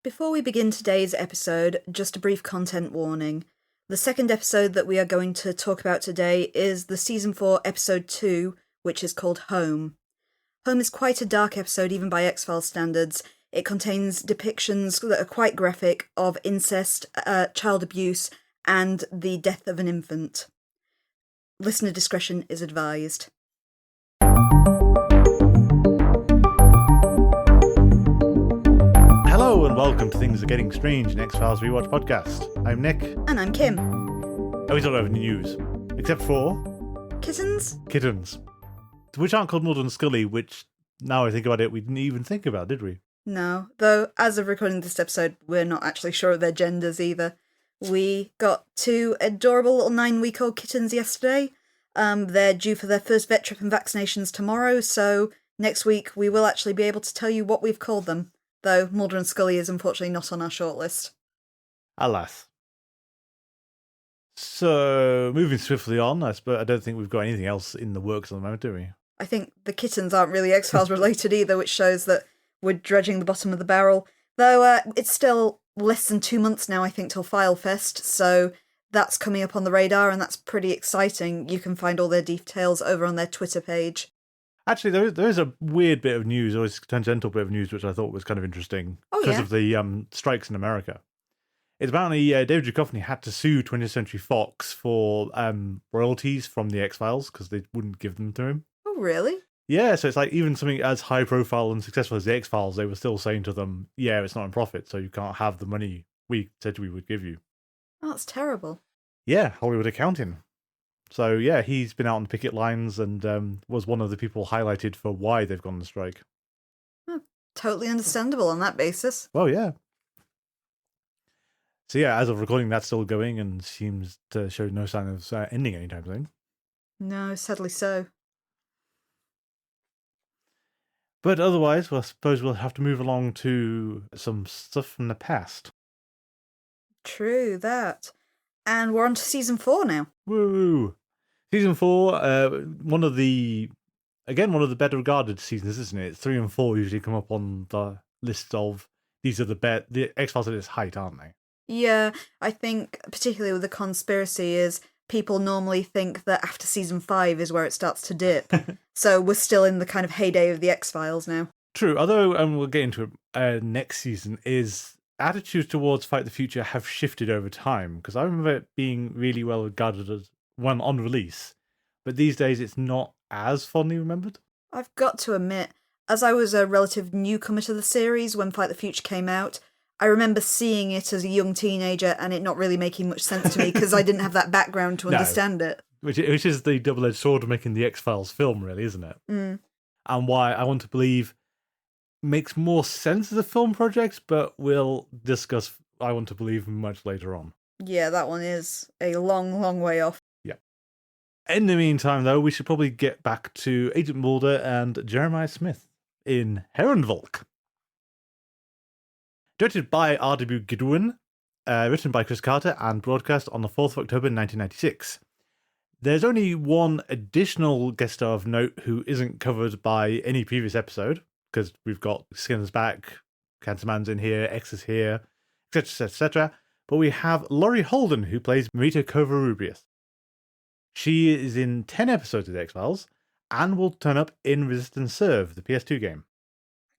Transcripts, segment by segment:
Before we begin today's episode, just a brief content warning. The second episode that we are going to talk about today is the Season 4, Episode 2, which is called Home. Home is quite a dark episode even by X-Files standards. It contains depictions that are quite graphic of incest, child abuse, and the death of an infant. Listener discretion is advised. Hello and welcome to Things Are Getting Strange, an X-Files Rewatch podcast. I'm Nick. And I'm Kim. Oh, we don't have any news. Except for... Kittens? Kittens. Which aren't called Mulder and Scully, which, now I think about it, we didn't even think about, did we? No, though as of recording this episode, we're not actually sure of their genders either. We got two adorable little 9-week-old kittens yesterday. They're due for their first vet trip and vaccinations tomorrow, so next week we will actually be able to tell you what we've called them. Though Mulder and Scully is unfortunately not on our shortlist. Alas. So, moving swiftly on, I don't think we've got anything else in the works at the moment, do we? I think the kittens aren't really X-Files related either, which shows that we're dredging the bottom of the barrel. Though it's still less than 2 months now, I think, till File Fest, so that's coming up on the radar, and that's pretty exciting. You can find all their details over on their Twitter page. Actually, there is a weird bit of news, or a tangential bit of news, which I thought was kind of interesting because of the strikes in America. It's apparently David Duchovny had to sue 20th Century Fox for royalties from the X-Files because they wouldn't give them to him. Oh, really? Yeah, so it's like even something as high profile and successful as the X-Files, they were still saying to them, yeah, it's not in profit, so you can't have the money we said we would give you. Oh, that's terrible. Yeah, Hollywood accounting. So, yeah, he's been out on the picket lines and was one of the people highlighted for why they've gone on strike. Oh, totally understandable on that basis. Well, yeah. So, yeah, as of recording, that's still going and seems to show no sign of ending anytime soon. No, sadly so. But otherwise, well, I suppose we'll have to move along to some stuff from the past. True, that. And we're on to Season 4 now. Woo! Season 4, one of the better regarded seasons, isn't it? 3 and 4 usually come up on the list of these are the X-Files at its height, aren't they? Yeah, I think particularly with the conspiracy is people normally think that after Season 5 is where it starts to dip. So we're still in the kind of heyday of the X-Files now. True, although, and we'll get into it next season, is attitudes towards Fight the Future have shifted over time, because I remember it being really well regarded as one on release, but these days it's not as fondly remembered. I've got to admit, as I was a relative newcomer to the series when Fight the Future came out, I remember seeing it as a young teenager and it not really making much sense to me because I didn't have that background to understand it. Which is the double-edged sword of making the X-Files film, really, isn't it? Mm. And why I Want to Believe makes more sense as a film project, but we'll discuss I Want to Believe much later on. Yeah, that one is a long, long way off. Yeah. In the meantime, though, we should probably get back to Agent Mulder and Jeremiah Smith in Herrenvolk. Directed by R.W. Goodwin, written by Chris Carter, and broadcast on the 4th of October 1996. There's only one additional guest star of note who isn't covered by any previous episode, because we've got Skinner's back, Cancerman's in here, X is here, etc., etc. But we have Laurie Holden, who plays Marita Covarrubias. She is in 10 episodes of The X-Files, and will turn up in Resist and Serve, the PS2 game.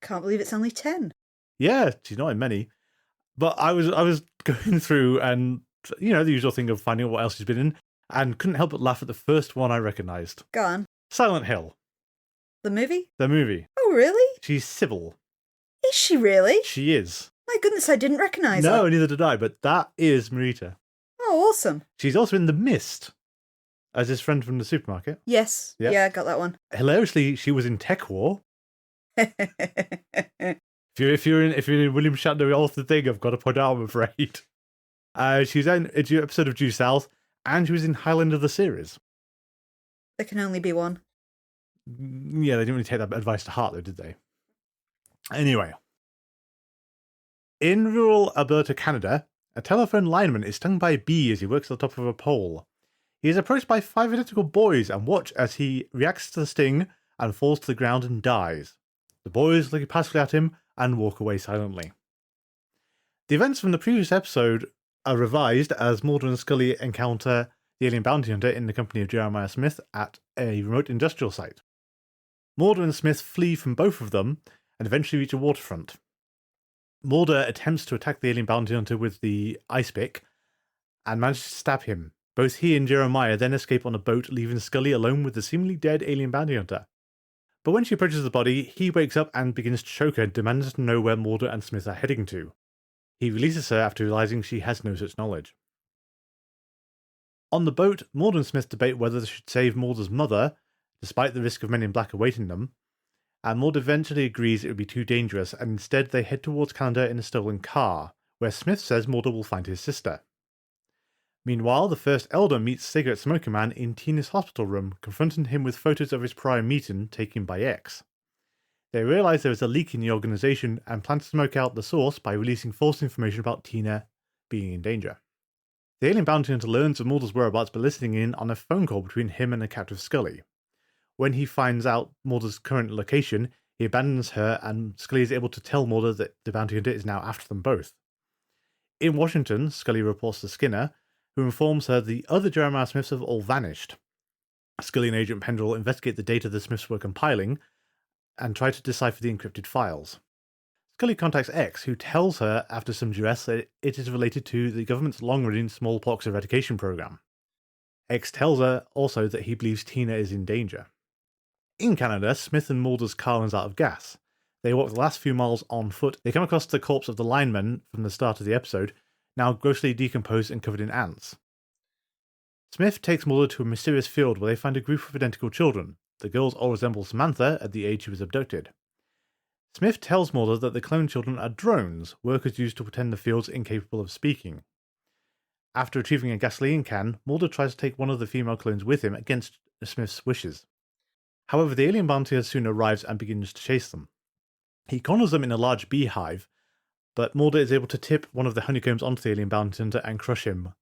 I can't believe it's only 10. Yeah, she's not in many. But I was going through and, you know, the usual thing of finding out what else she's been in, and couldn't help but laugh at the first one I recognised. Go on. Silent Hill. The movie? The movie. Oh, really? She's Sybil. Is she really? She is. My goodness, I didn't recognise her. No, neither did I, but that is Marita. Oh, awesome. She's also in The Mist, as his friend from the supermarket. Yes. Yep. Yeah, I got that one. Hilariously, she was in Tech War. If you're in William Shatner off the thing, I've got to point out, I'm afraid. She was in an episode of Due South, and she was in Highlander the series. There can only be one. Yeah, they didn't really take that advice to heart, though, did they? Anyway. In rural Alberta, Canada, a telephone lineman is stung by a bee as he works at the top of a pole. He is approached by 5 identical boys and watch as he reacts to the sting and falls to the ground and dies. The boys look passively at him and walk away silently. The events from the previous episode are revised as Mulder and Scully encounter the alien bounty hunter in the company of Jeremiah Smith at a remote industrial site. Mulder and Smith flee from both of them and eventually reach a waterfront. Mulder attempts to attack the alien bounty hunter with the ice pick and manages to stab him. Both he and Jeremiah then escape on a boat, leaving Scully alone with the seemingly dead alien bounty hunter. But when she approaches the body, he wakes up and begins to choke her, demanding to know where Mulder and Smith are heading to. He releases her after realizing she has no such knowledge. On the boat, Mulder and Smith debate whether they should save Mulder's mother, despite the risk of men in black awaiting them, and Mulder eventually agrees it would be too dangerous, and instead they head towards Canada in a stolen car, where Smith says Mulder will find his sister. Meanwhile, the First Elder meets Cigarette Smoking Man in Tina's hospital room, confronting him with photos of his prior meeting taken by X. They realise there is a leak in the organisation and plan to smoke out the source by releasing false information about Tina being in danger. The alien bounty hunter learns of Mulder's whereabouts by listening in on a phone call between him and the captive Scully. When he finds out Mulder's current location, he abandons her, and Scully is able to tell Mulder that the bounty hunter is now after them both. In Washington, Scully reports to Skinner, who informs her the other Jeremiah Smiths have all vanished. Scully and Agent Pendrell investigate the data the Smiths were compiling and try to decipher the encrypted files. Scully contacts X, who tells her, after some duress, that it is related to the government's long-running smallpox eradication program. X tells her also that he believes Tina is in danger. In Canada, Smith and Mulder's car runs out of gas. They walk the last few miles on foot. They come across the corpse of the lineman from the start of the episode, now grossly decomposed and covered in ants. Smith takes Mulder to a mysterious field where they find a group of identical children. The girls all resemble Samantha at the age she was abducted. Smith tells Mulder that the cloned children are drones, workers used to pretend the field's incapable of speaking. After retrieving a gasoline can, Mulder tries to take one of the female clones with him against Smith's wishes. However, the alien bounty hunter soon arrives and begins to chase them. He corners them in a large beehive, but Mulder is able to tip one of the honeycombs onto the alien bounty hunter and crush him,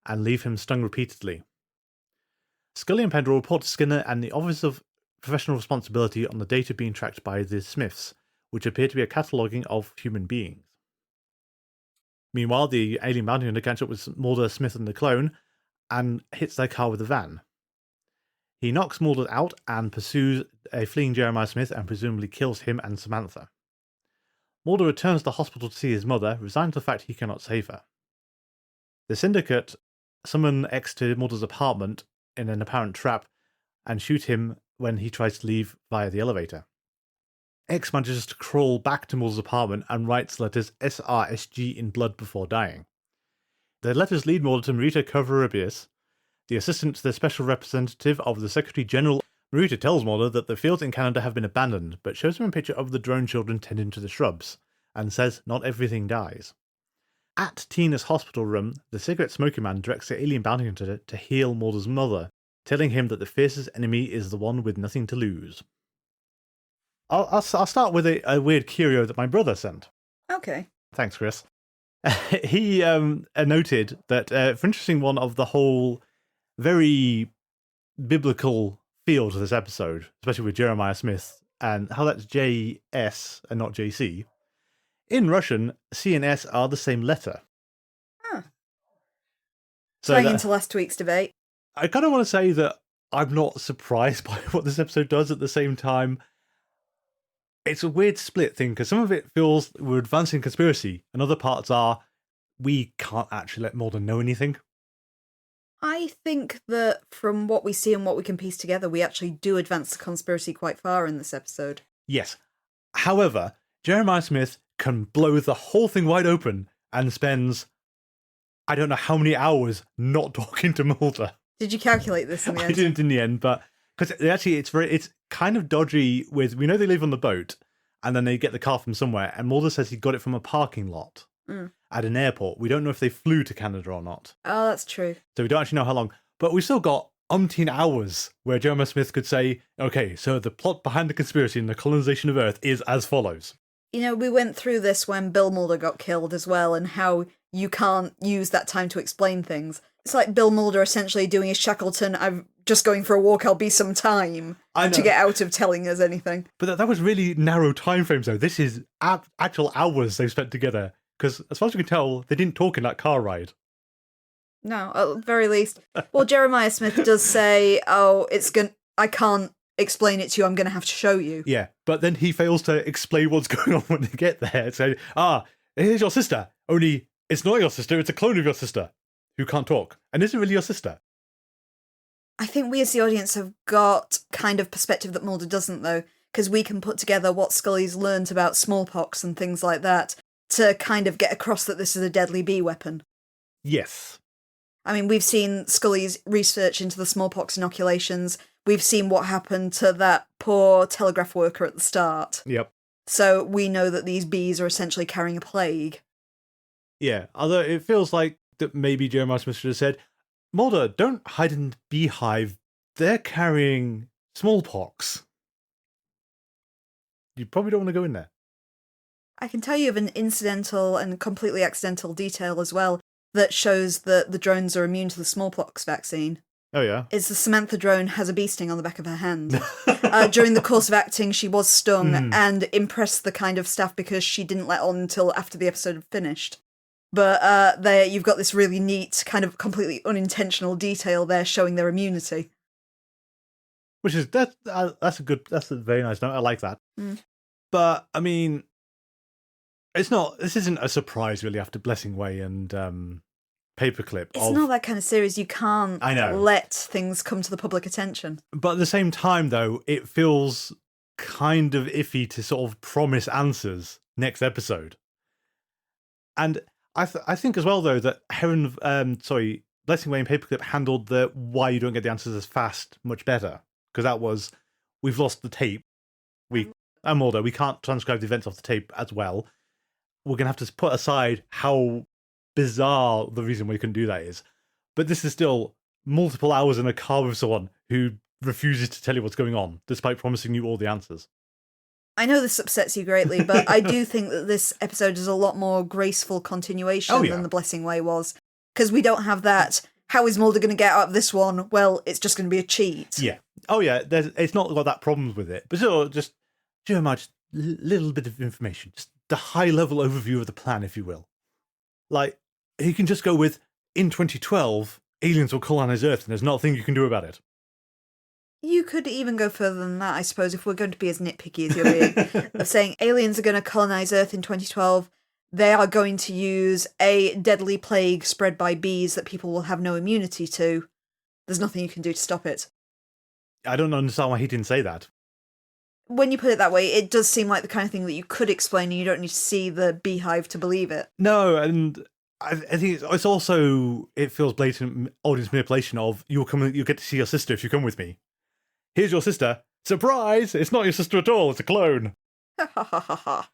and leave him stung repeatedly. Scully and Pendrell report to Skinner and the Office of Professional Responsibility on the data being tracked by the Smiths, which appear to be a cataloguing of human beings. Meanwhile, the alien bounty hunter catches up with Mulder, Smith and the clone, and hits their car with a van. He knocks Mulder out and pursues a fleeing Jeremiah Smith and presumably kills him and Samantha. Mulder returns to the hospital to see his mother, resigned to the fact he cannot save her. The Syndicate summon X to Mulder's apartment in an apparent trap and shoot him when he tries to leave via the elevator. X manages to crawl back to Mulder's apartment and writes letters SRSG in blood before dying. The letters lead Mulder to Marita Covarrubias, the assistant to the special representative of the Secretary General. Marita tells Mulder that the fields in Canada have been abandoned, but shows him a picture of the drone children tending to the shrubs, and says not everything dies. At Tina's hospital room, the Cigarette Smoking Man directs the alien bounty hunter to heal Mulder's mother, telling him that the fiercest enemy is the one with nothing to lose. I'll start with a weird curio that my brother sent. Okay. Thanks, Chris. He noted that, for interesting one of the whole very biblical feel to this episode, especially with Jeremiah Smith, and how that's JS and not JC. In Russian, C and S are the same letter. Huh. So Tying into last week's debate. I kind of want to say that I'm not surprised by what this episode does. At the same time, it's a weird split thing, because some of it feels we're advancing conspiracy, and other parts are we can't actually let Mulder know anything. I think that from what we see and what we can piece together, we actually do advance the conspiracy quite far in this episode. Yes. However, Jeremiah Smith can blow the whole thing wide open and spends, I don't know how many hours not talking to Mulder. Did you calculate this in the end? I didn't in the end, but because actually it's kind of dodgy. With we know they leave on the boat, and then they get the car from somewhere, and Mulder says he got it from a parking lot at an airport. We don't know if they flew to Canada or not. Oh, that's true. So we don't actually know how long, but we still got umpteen hours where Jeremiah Smith could say, okay, so the plot behind the conspiracy and the colonization of Earth is as follows. You know, we went through this when Bill Mulder got killed as well, and how you can't use that time to explain things. It's like Bill Mulder essentially doing his Shackleton, I'm just going for a walk, I'll be some time, to get out of telling us anything. But that was really narrow time frames, though. This is actual hours they've spent together because as far as we can tell, they didn't talk in that car ride. No, at the very least. Well, Jeremiah Smith does say, "Oh, I can't explain it to you. I'm going to have to show you." Yeah, but then he fails to explain what's going on when they get there. So, here's your sister. Only it's not your sister. It's a clone of your sister who can't talk and isn't really your sister. I think we as the audience have got kind of perspective that Mulder doesn't, though, because we can put together what Scully's learnt about smallpox and things like that to kind of get across that this is a deadly bee weapon. Yes. I mean, we've seen Scully's research into the smallpox inoculations. We've seen what happened to that poor telegraph worker at the start. Yep. So we know that these bees are essentially carrying a plague. Yeah, although it feels like that maybe Jeremiah Smith should have said, Mulder, don't hide in the beehive. They're carrying smallpox. You probably don't want to go in there. I can tell you of an incidental and completely accidental detail as well that shows that the drones are immune to the smallpox vaccine. Oh, yeah? Is the Samantha drone has a bee sting on the back of her hand. During the course of acting, she was stung and impressed the kind of staff because she didn't let on until after the episode had finished. But there you've got this really neat, kind of completely unintentional detail there showing their immunity. Which is, that's a very nice note. I like that. But, I mean, this isn't a surprise really after Blessing Way and Paperclip. It's not that kind of series. You can't let things come to the public attention. But at the same time, though, it feels kind of iffy to sort of promise answers next episode. And I think as well, though, that Blessing Way and Paperclip handled the why you don't get the answers as fast much better. Because that was, we've lost the tape. And Mulder, we can't transcribe the events off the tape as well. We're going to have to put aside how bizarre the reason we can do that is. But this is still multiple hours in a car with someone who refuses to tell you what's going on, despite promising you all the answers. I know this upsets you greatly, but I do think that this episode is a lot more graceful continuation than The Blessing Way was. Because we don't have that, how is Mulder going to get out of this one? Well, it's just going to be a cheat. Yeah. Oh, yeah, it's not got that problems with it. But still, just a little bit of information. Just the high-level overview of the plan, if you will. Like, he can just go with, in 2012, aliens will colonize Earth, and there's not a thing you can do about it. You could even go further than that, I suppose, if we're going to be as nitpicky as you're being, of saying aliens are going to colonize Earth in 2012. They are going to use a deadly plague spread by bees that people will have no immunity to. There's nothing you can do to stop it. I don't understand why he didn't say that. When you put it that way, it does seem like the kind of thing that you could explain and you don't need to see the beehive to believe it. No, and I think it's also, it feels blatant audience manipulation of, you'll get to see your sister if you come with me. Here's your sister. Surprise! It's not your sister at all, it's a clone.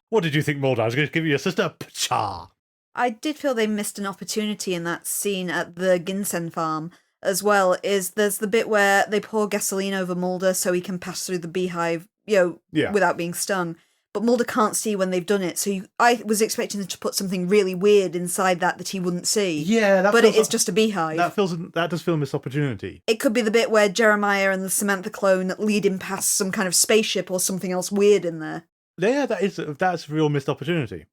What did you think, Mulder? I was going to give you your sister? Pcha! I did feel they missed an opportunity in that scene at the ginseng farm as well. There's the bit where they pour gasoline over Mulder so he can pass through the beehive, without being stung. But Mulder can't see when they've done it, so I was expecting them to put something really weird inside that he wouldn't see. Yeah, but it is just a beehive. That does feel a missed opportunity. It could be the bit where Jeremiah and the Samantha clone lead him past some kind of spaceship or something else weird in there. Yeah, that's a real missed opportunity.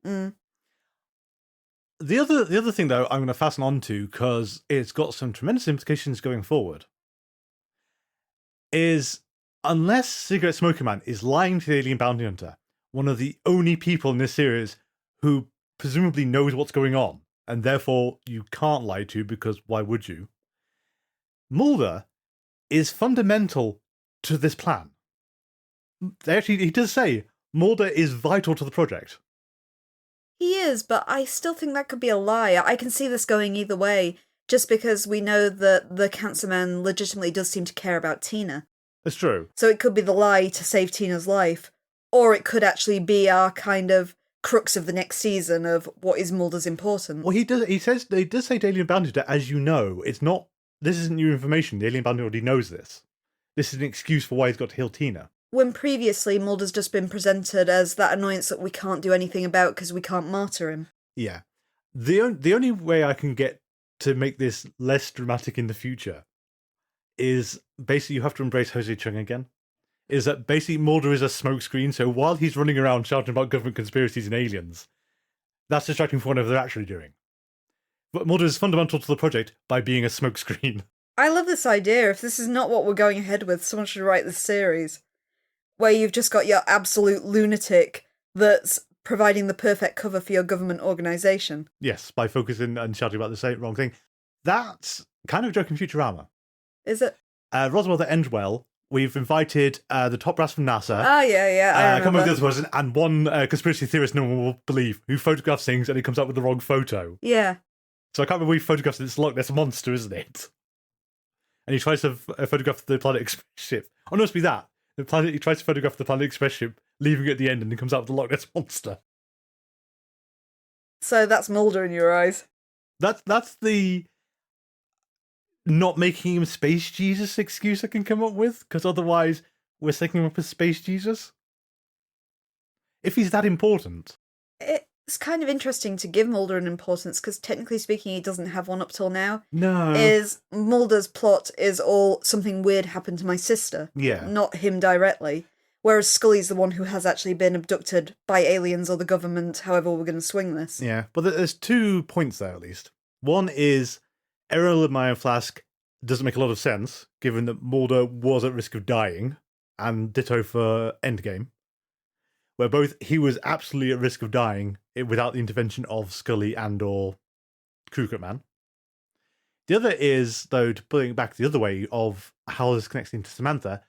The other thing, though, I'm going to fasten on to, because it's got some tremendous implications going forward, is unless Cigarette Smoking Man is lying to the alien bounty hunter, one of the only people in this series who presumably knows what's going on, and therefore you can't lie to, because why would you? Mulder is fundamental to this plan. He does say Mulder is vital to the project. He is, but I still think that could be a lie. I can see this going either way, just because we know that the Cancer Man legitimately does seem to care about Tina. It's true. So it could be the lie to save Tina's life, or it could actually be our kind of crux of the next season of what is Mulder's important. Well, he does say to Alien Bounty Hunter, as you know, this isn't new information. The Alien Bounty already knows this. This is an excuse for why he's got to heal Tina. When previously Mulder's just been presented as that annoyance that we can't do anything about because we can't martyr him. Yeah. The only way I can get to make this less dramatic in the future is basically you have to embrace Jose Chung again. Is that basically Mulder is a smokescreen, so while he's running around shouting about government conspiracies and aliens, That's distracting from whatever they're actually doing. But Mulder is fundamental to the project by being a smokescreen. I love this idea. If this is not what we're going ahead with, someone should write this series where you've just got your absolute lunatic that's providing the perfect cover for your government organisation. Yes, by focusing and shouting about the same wrong thing. That's kind of a joke in Futurama. Is it? Roswell that ends well. We've invited the top brass from NASA. Oh, yeah, I Come up remember. with the other person, and one conspiracy theorist no one will believe who photographs things and he comes up with the wrong photo. Yeah. So I can't remember who photographs this Loch Ness monster, isn't it? And he tries to photograph the Planet Express ship. Oh, no, it must be that. He tries to photograph the Planet Express ship, leaving it at the end, and he comes out with the Loch Ness monster. So that's Mulder in your eyes. That's the not making him Space Jesus excuse I can come up with, because otherwise we're setting him up as Space Jesus. If he's that important. It's kind of interesting to give Mulder an importance, because technically speaking he doesn't have one up till now. No. Mulder's plot is all something weird happened to my sister. Yeah. Not him directly. Whereas Scully's the one who has actually been abducted by aliens or the government, however we're going to swing this. Yeah, but there's 2 points there at least. One is Errol in my flask doesn't make a lot of sense, given that Mulder was at risk of dying, and ditto for Endgame, where both he was absolutely at risk of dying without the intervention of Scully and or Crooked Man. The other is, though, to put it back the other way of how this connects into Samantha,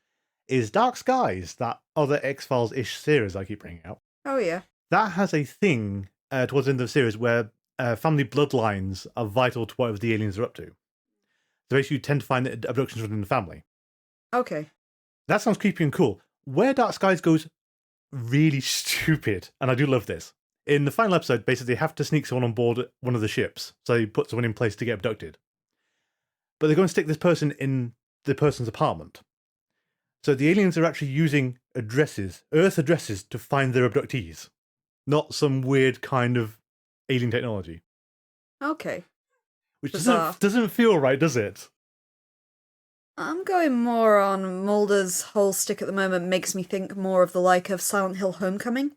is Dark Skies, that other X-Files-ish series I keep bringing out. Oh, yeah. That has a thing towards the end of the series where family bloodlines are vital to whatever the aliens are up to. So basically you tend to find that abductions within the family. Okay. That sounds creepy and cool. Where Dark Skies goes really stupid, and I do love this. In the final episode, basically they have to sneak someone on board one of the ships, so they put someone in place to get abducted. But they're going to stick this person in the person's apartment. So the aliens are actually using Earth addresses, to find their abductees. Not some weird kind of alien technology. Okay. Which Bizarre. doesn't feel right, does it? I'm going more on Mulder's whole stick at the moment makes me think more of the like of Silent Hill Homecoming.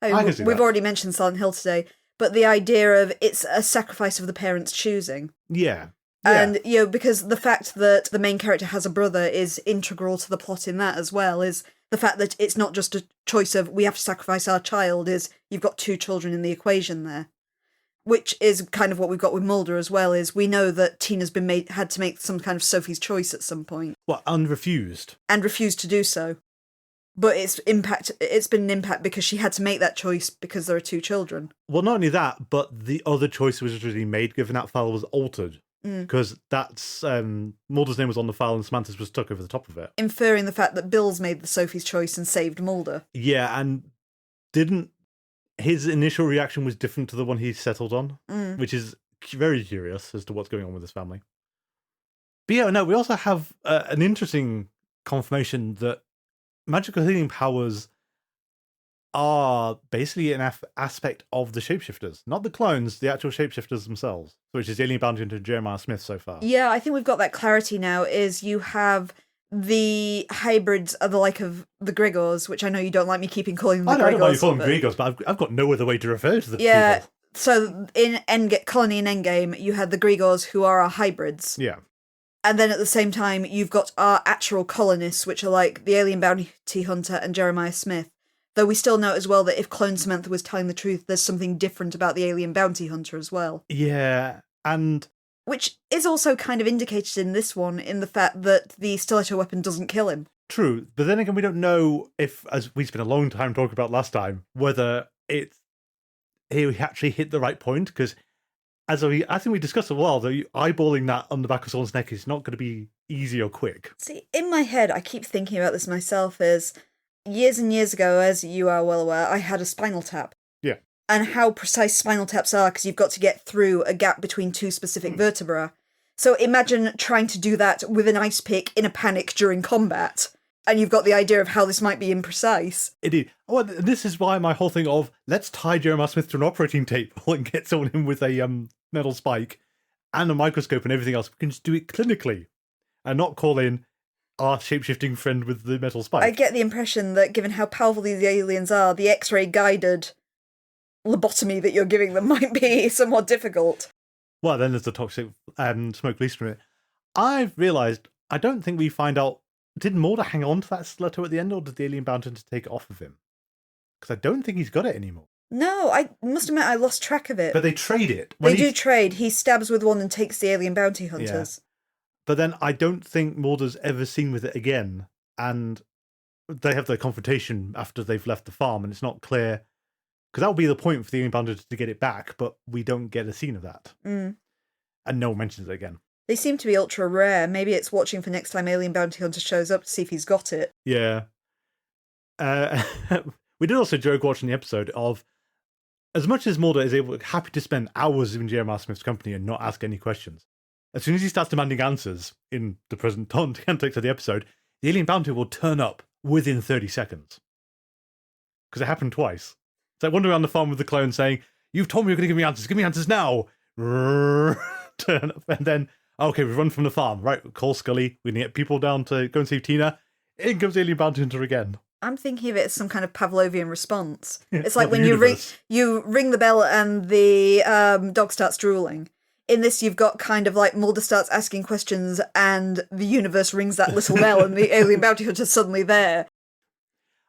I can see we've that. already mentioned Silent Hill today, but the idea of it's a sacrifice of the parents choosing. Yeah. And, because the fact that the main character has a brother is integral to the plot in that as well, is the fact that it's not just a choice of we have to sacrifice our child, is you've got 2 children in the equation there. Which is kind of what we've got with Mulder as well, is we know that Tina's had to make some kind of Sophie's choice at some point. Well, and refused. And refused to do so. But it's been an impact because she had to make that choice because there are 2 children. Well, not only that, but the other choice was originally made given that file was altered. Because that's Mulder's name was on the file and Samantha's was stuck over the top of it. Inferring the fact that Bill's made the Sophie's choice and saved Mulder. Yeah, and his initial reaction was different to the one he settled on, which is very curious as to what's going on with his family. But yeah, no, we also have an interesting confirmation that magical healing powers are basically an aspect of the shapeshifters, not the clones, the actual shapeshifters themselves, which is the alien bounty hunter Jeremiah Smith so far. Yeah, I think we've got that clarity now, is you have the hybrids are the like of the Grigors, which I know you don't like me keeping calling them the Grigors. I don't know why you call them Grigors, but I've got no other way to refer to the people. So in Colony and Endgame, you had the Grigors who are our hybrids. Yeah. And then at the same time, you've got our actual colonists, which are like the alien bounty hunter and Jeremiah Smith. Though we still know as well that if Clone Samantha was telling the truth, there's something different about the alien bounty hunter as well. Yeah, and... Which is also kind of indicated in this one, in the fact that the stiletto weapon doesn't kill him. True, but then again, we don't know if, as we spent a long time talking about last time, whether he actually hit the right point, because I think we discussed a while, though, eyeballing that on the back of someone's neck is not going to be easy or quick. See, in my head, I keep thinking about this myself, is years and years ago, as you are well aware, I had a spinal tap. Yeah. And how precise spinal taps are, because you've got to get through a gap between 2 specific vertebrae. So imagine trying to do that with an ice pick in a panic during combat. And you've got the idea of how this might be imprecise. Indeed. Well, this is why my whole thing of, let's tie Jeremiah Smith to an operating table and get someone in with a metal spike and a microscope and everything else. We can just do it clinically and not call in our shape-shifting friend with the metal spike. I get the impression that given how powerful these aliens are, the X-ray guided lobotomy that you're giving them might be somewhat difficult. Well, then there's the toxic smoke released from it. I've realised, I don't think we find out, did Mulder hang on to that stiletto at the end, or did the alien bounty hunter take it off of him? Because I don't think he's got it anymore. No, I must admit I lost track of it. But they trade it. They do trade. He stabs with one and takes the alien bounty hunters. Yeah. But then I don't think Mulder's ever seen with it again. And they have their confrontation after they've left the farm, and it's not clear. Because that would be the point for the alien bounty hunter to get it back, but we don't get a scene of that. Mm. And no one mentions it again. They seem to be ultra rare. Maybe it's watching for next time alien bounty hunter shows up to see if he's got it. Yeah. We did also joke watching the episode of, as much as Mulder is happy to spend hours in J.M.R. Smith's company and not ask any questions, as soon as he starts demanding answers in the present context of the episode, the alien bounty will turn up within 30 seconds. Because it happened twice. It's like wandering around the farm with the clone saying, "You've told me you're going to give me answers now." Turn up, and then, okay, we've run from the farm. Right, call Scully. We're going to get people down to go and save Tina. In comes the alien bounty hunter again. I'm thinking of it as some kind of Pavlovian response. It's like Of when the you ring the bell and the dog starts drooling. In this, you've got kind of like Mulder starts asking questions and the universe rings that little bell and the alien bounty hunter's suddenly there.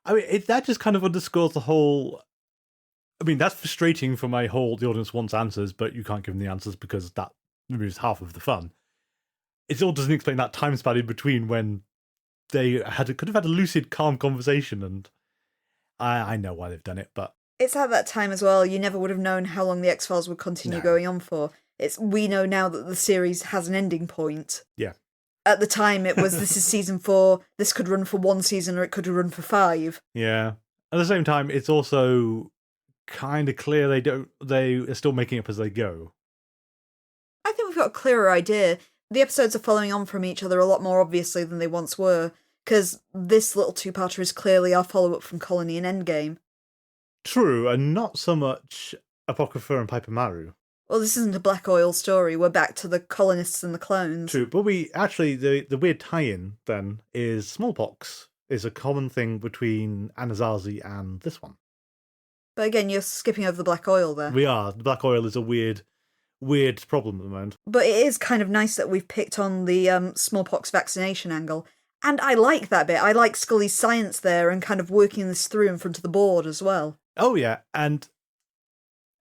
I mean, that just kind of underscores the whole... I mean, that's frustrating for my whole, the audience wants answers, but you can't give them the answers because that removes half of the fun. It all doesn't explain that time span in between when they could have had a lucid, calm conversation, and I know why they've done it, but... It's at that time as well, you never would have known how long the X-Files would continue going on for. We know now that the series has an ending point. Yeah. At the time, it was, this is season 4, this could run for 1 season or it could run for 5. Yeah. At the same time, it's also kind of clear they are still making up as they go. I think we've got a clearer idea. The episodes are following on from each other a lot more obviously than they once were, because this little two-parter is clearly our follow-up from Colony and Endgame. True, and not so much Apocrypha and Piper Maru. Well, this isn't a black oil story. We're back to the colonists and the clones. True, but we actually, the weird tie-in then is smallpox is a common thing between Anasazi and this one. But again, you're skipping over the black oil there. We are. The black oil is a weird problem at the moment. But it is kind of nice that we've picked on the smallpox vaccination angle. And I like that bit. I like Scully's science there and kind of working this through in front of the board as well. Oh, yeah. And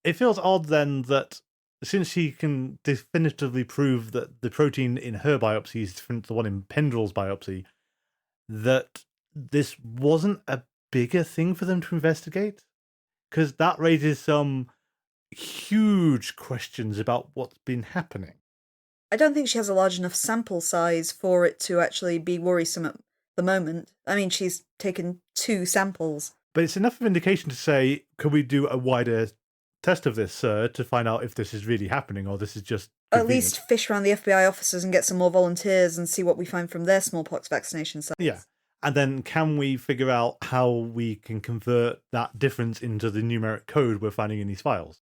it feels odd then that since she can definitively prove that the protein in her biopsy is different to the one in Pendrell's biopsy, that this wasn't a bigger thing for them to investigate? Because that raises some huge questions about what's been happening. I don't think she has a large enough sample size for it to actually be worrisome at the moment. I mean, she's taken 2 samples. But it's enough of an indication to say, could we do a wider test of this, sir, to find out if this is really happening or this is just convenient? At least fish around the FBI offices and get some more volunteers and see what we find from their smallpox vaccination sites. Yeah. And then can we figure out how we can convert that difference into the numeric code we're finding in these files?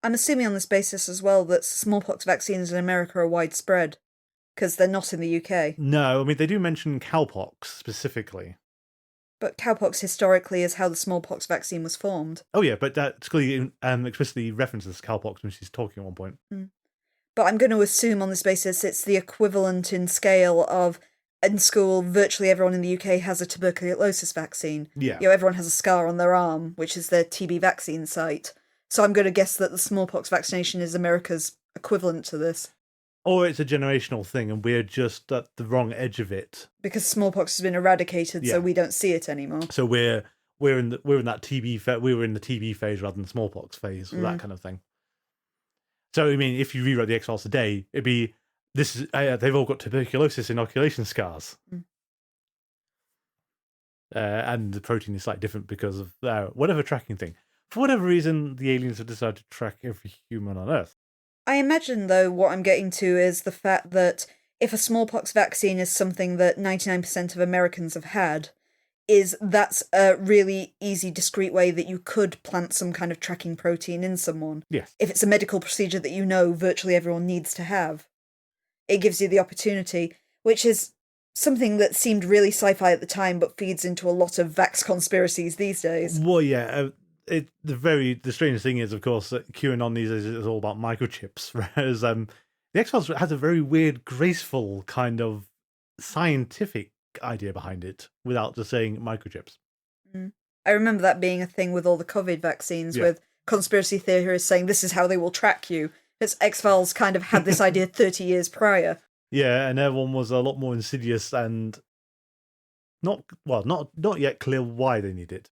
I'm assuming on this basis as well that smallpox vaccines in America are widespread, because they're not in the UK. No, I mean, they do mention cowpox specifically. But cowpox historically is how the smallpox vaccine was formed. Oh yeah, but Scully explicitly references cowpox when she's talking at one point. But I'm going to assume on this basis it's the equivalent in scale of, in school, virtually everyone in the UK has a tuberculosis vaccine. Yeah. You know, everyone has a scar on their arm, which is their TB vaccine site. So I'm going to guess that the smallpox vaccination is America's equivalent to this. Or it's a generational thing and we're just at the wrong edge of it. Because smallpox has been eradicated, so we don't see it anymore. So we're in that TB we were in the TB phase rather than the smallpox phase, or that kind of thing. So I mean, if you rewrite the X-Files today, it'd be this is they've all got tuberculosis inoculation scars. And the protein is slightly different because of whatever tracking thing. For whatever reason, the aliens have decided to track every human on Earth. I imagine, though, what I'm getting to is the fact that if a smallpox vaccine is something that 99% of Americans have had, that's a really easy, discreet way that you could plant some kind of tracking protein in someone. Yes. If it's a medical procedure that you know virtually everyone needs to have. It gives you the opportunity, which is something that seemed really sci-fi at the time, but feeds into a lot of vax conspiracies these days. Well, yeah. the strangest thing is, of course, that QAnon these days is all about microchips, whereas the X-Files has a very weird, graceful kind of scientific idea behind it, without just saying microchips. I remember that being a thing with all the COVID vaccines, with conspiracy theorists saying this is how they will track you. Because X-Files kind of had this idea 30 years prior. Yeah, and everyone was a lot more insidious and not yet clear why they need it.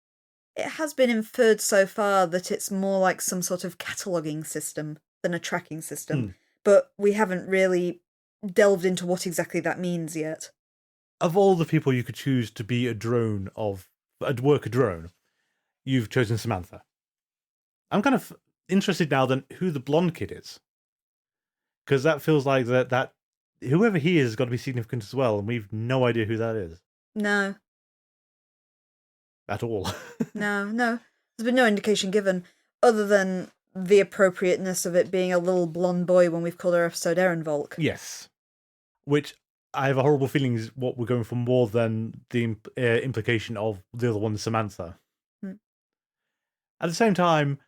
It has been inferred so far that it's more like some sort of cataloguing system than a tracking system, but we haven't really delved into what exactly that means yet. Of all the people you could choose to be a drone work a drone, you've chosen Samantha. I'm kind of interested now then who the blonde kid is, because that feels like that whoever he is has got to be significant as well, and we've no idea who that is. No. At all. No. There's been no indication given, other than the appropriateness of it being a little blonde boy when we've called our episode Herrenvolk. Yes. Which I have a horrible feeling is what we're going for more than the implication of the other one, Samantha. At the same time,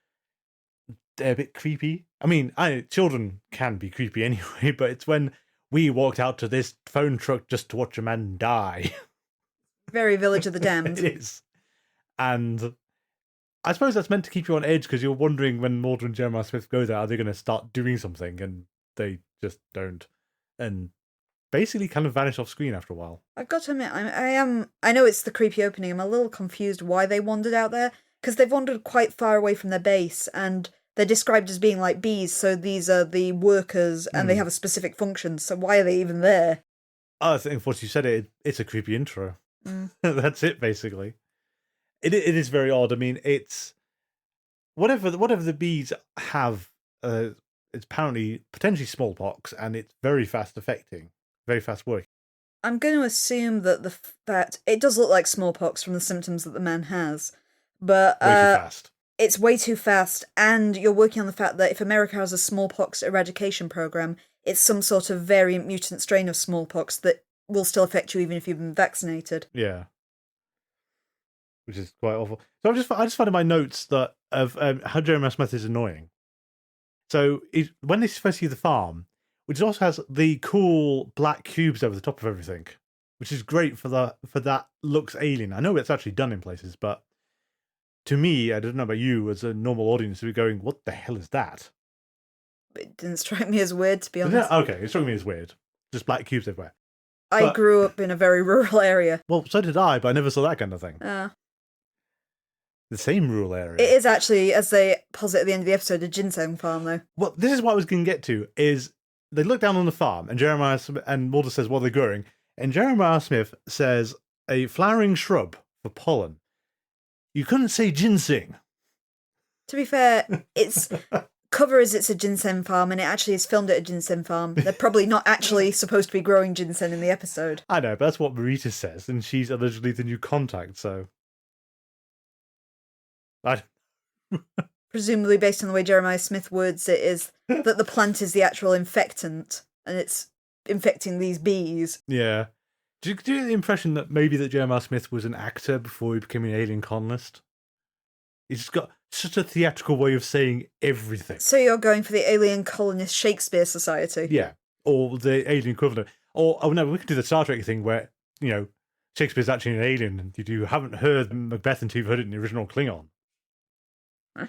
they're a bit creepy. I mean, children can be creepy anyway, but it's when we walked out to this phone truck just to watch a man die. Very Village of the Damned. It is. And I suppose that's meant to keep you on edge, because you're wondering when Mulder and Jeremiah Smith go there, are they going to start doing something? And they just don't. And basically kind of vanish off screen after a while. I've got to admit, I know it's the creepy opening, I'm a little confused why they wandered out there, because they've wandered quite far away from their base, and they're described as being like bees, so these are the workers, and they have a specific function, so why are they even there? I think once you said it's a creepy intro. That's it, basically. It is very odd. I mean, it's whatever the bees have. It's apparently potentially smallpox, and it's very fast affecting, very fast working. I'm going to assume that it does look like smallpox from the symptoms that the man has, but Way too fast. It's way too fast, and you're working on the fact that if America has a smallpox eradication program, it's some sort of variant mutant strain of smallpox that will still affect you even if you've been vaccinated. Yeah. Which is quite awful. So I just found in my notes that of how Jeremiah Smith is annoying. So when they first see the farm, which also has the cool black cubes over the top of everything, which is great for that looks alien. I know it's actually done in places, but to me, I don't know about you, as a normal audience, we're going, what the hell is that? It didn't strike me as weird, to be honest. Okay, it struck me as weird. Just black cubes everywhere. I grew up in a very rural area. Well, so did I, but I never saw that kind of thing. The same rural area. It is actually, as they posit at the end of the episode, a ginseng farm, though. Well, this is what I was going to get to, is they look down on the farm, and Jeremiah and Mulder says, what are they growing? And Jeremiah Smith says, a flowering shrub for pollen. You couldn't say ginseng. To be fair, it's cover as it's a ginseng farm, and it actually is filmed at a ginseng farm. They're probably not actually supposed to be growing ginseng in the episode. I know, but that's what Marita says, and she's allegedly the new contact, so... Presumably based on the way Jeremiah Smith words it, is that the plant is the actual infectant, and it's infecting these bees. Yeah. Do you get the impression that maybe that Jeremiah Smith was an actor before he became an alien colonist? He's just got such a theatrical way of saying everything. So you're going for the Alien Colonist Shakespeare Society? Yeah. Or the alien equivalent. Or, oh no, we could do the Star Trek thing where, Shakespeare's actually an alien, and you haven't heard Macbeth until you've heard it in the original Klingon. Huh?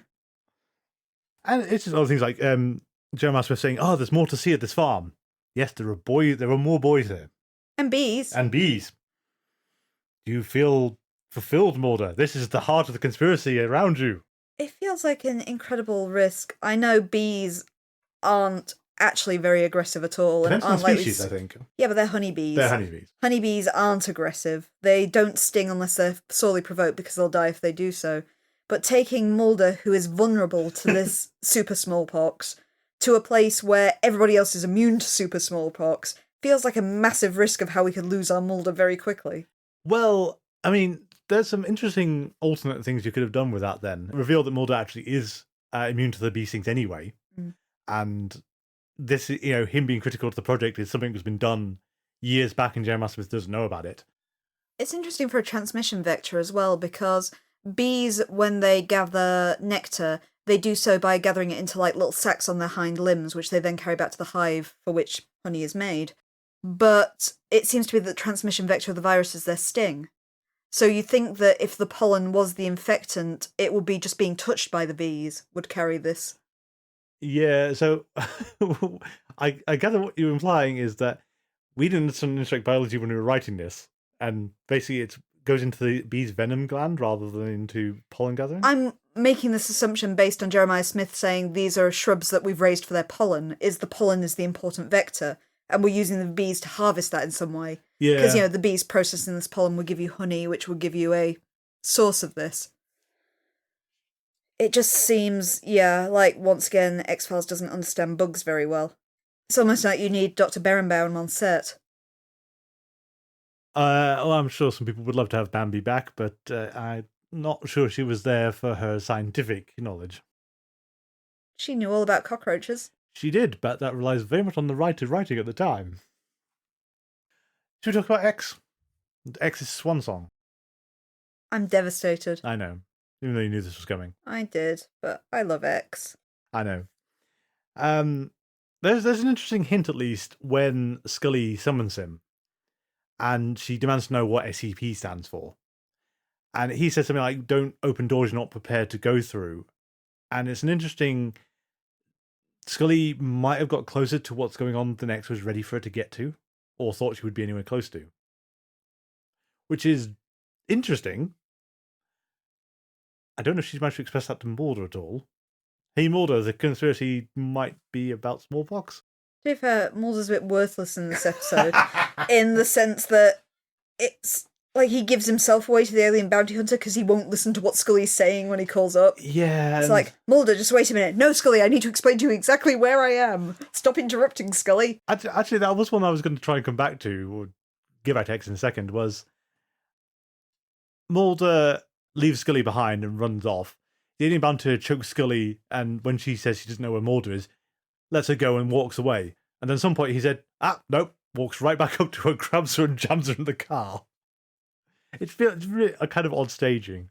And it's just other things like Jeremiah Smith saying, oh, there's more to see at this farm. Yes, there are more boys there. And bees. Do you feel fulfilled, Mulder? This is the heart of the conspiracy around you. It feels like an incredible risk. I know bees aren't actually very aggressive at all. Depends on the species, I think. Yeah, but they're honeybees. They're honeybees. Honeybees aren't aggressive. They don't sting unless they're sorely provoked, because they'll die if they do so. But taking Mulder, who is vulnerable to this super smallpox, to a place where everybody else is immune to super smallpox, feels like a massive risk of how we could lose our Mulder very quickly. Well, I mean, there's some interesting alternate things you could have done with that then. Reveal that Mulder actually is immune to the bee stings anyway. And this, him being critical to the project is something that's been done years back, and Jeremiah Smith doesn't know about it. It's interesting for a transmission vector as well, because bees, when they gather nectar, they do so by gathering it into like little sacs on their hind limbs, which they then carry back to the hive for which honey is made. But it seems to be that the transmission vector of the virus is their sting. So you think that if the pollen was the infectant, it would be just being touched by the bees would carry this. Yeah, so I gather what you're implying is that we didn't understand insect biology when we were writing this, and basically it goes into the bee's venom gland rather than into pollen gathering? I'm making this assumption based on Jeremiah Smith saying these are shrubs that we've raised for their pollen, is the pollen is the important vector, and we're using the bees to harvest that in some way. Yeah. Because, the bees processing this pollen would give you honey, which would give you a source of this. It just seems, like, once again, X-Files doesn't understand bugs very well. It's almost like you need Dr. Berenbaum on set. Well, I'm sure some people would love to have Bambi back, but I'm not sure she was there for her scientific knowledge. She knew all about cockroaches. She did, but that relies very much on the writer writing at the time. Should we talk about X? X's swan song. I'm devastated. I know, even though you knew this was coming. I did, but I love X. I know. There's an interesting hint, at least, when Scully summons him, and she demands to know what SCP stands for. And he says something like, "Don't open doors you're not prepared to go through." And it's an interesting... Scully might have got closer to what's going on than X was ready for her to get to, or thought she would be anywhere close to. Which is interesting. I don't know if she's managed to express that to Mulder at all. Hey Mulder, the conspiracy might be about smallpox. To be fair, Mulder's a bit worthless in this episode, in the sense that it's like he gives himself away to the alien bounty hunter because he won't listen to what Scully's saying when he calls up. Yeah. It's like, Mulder, just wait a minute. No, Scully, I need to explain to you exactly where I am. Stop interrupting, Scully. Actually, that was one I was going to try and come back to, or give back to X in a second, was Mulder leaves Scully behind and runs off. The alien bounty hunter chokes Scully, and when she says she doesn't know where Mulder is, lets her go and walks away. And then at some point he said, nope, walks right back up to her, grabs her and jams her in the car. It's really a kind of odd staging.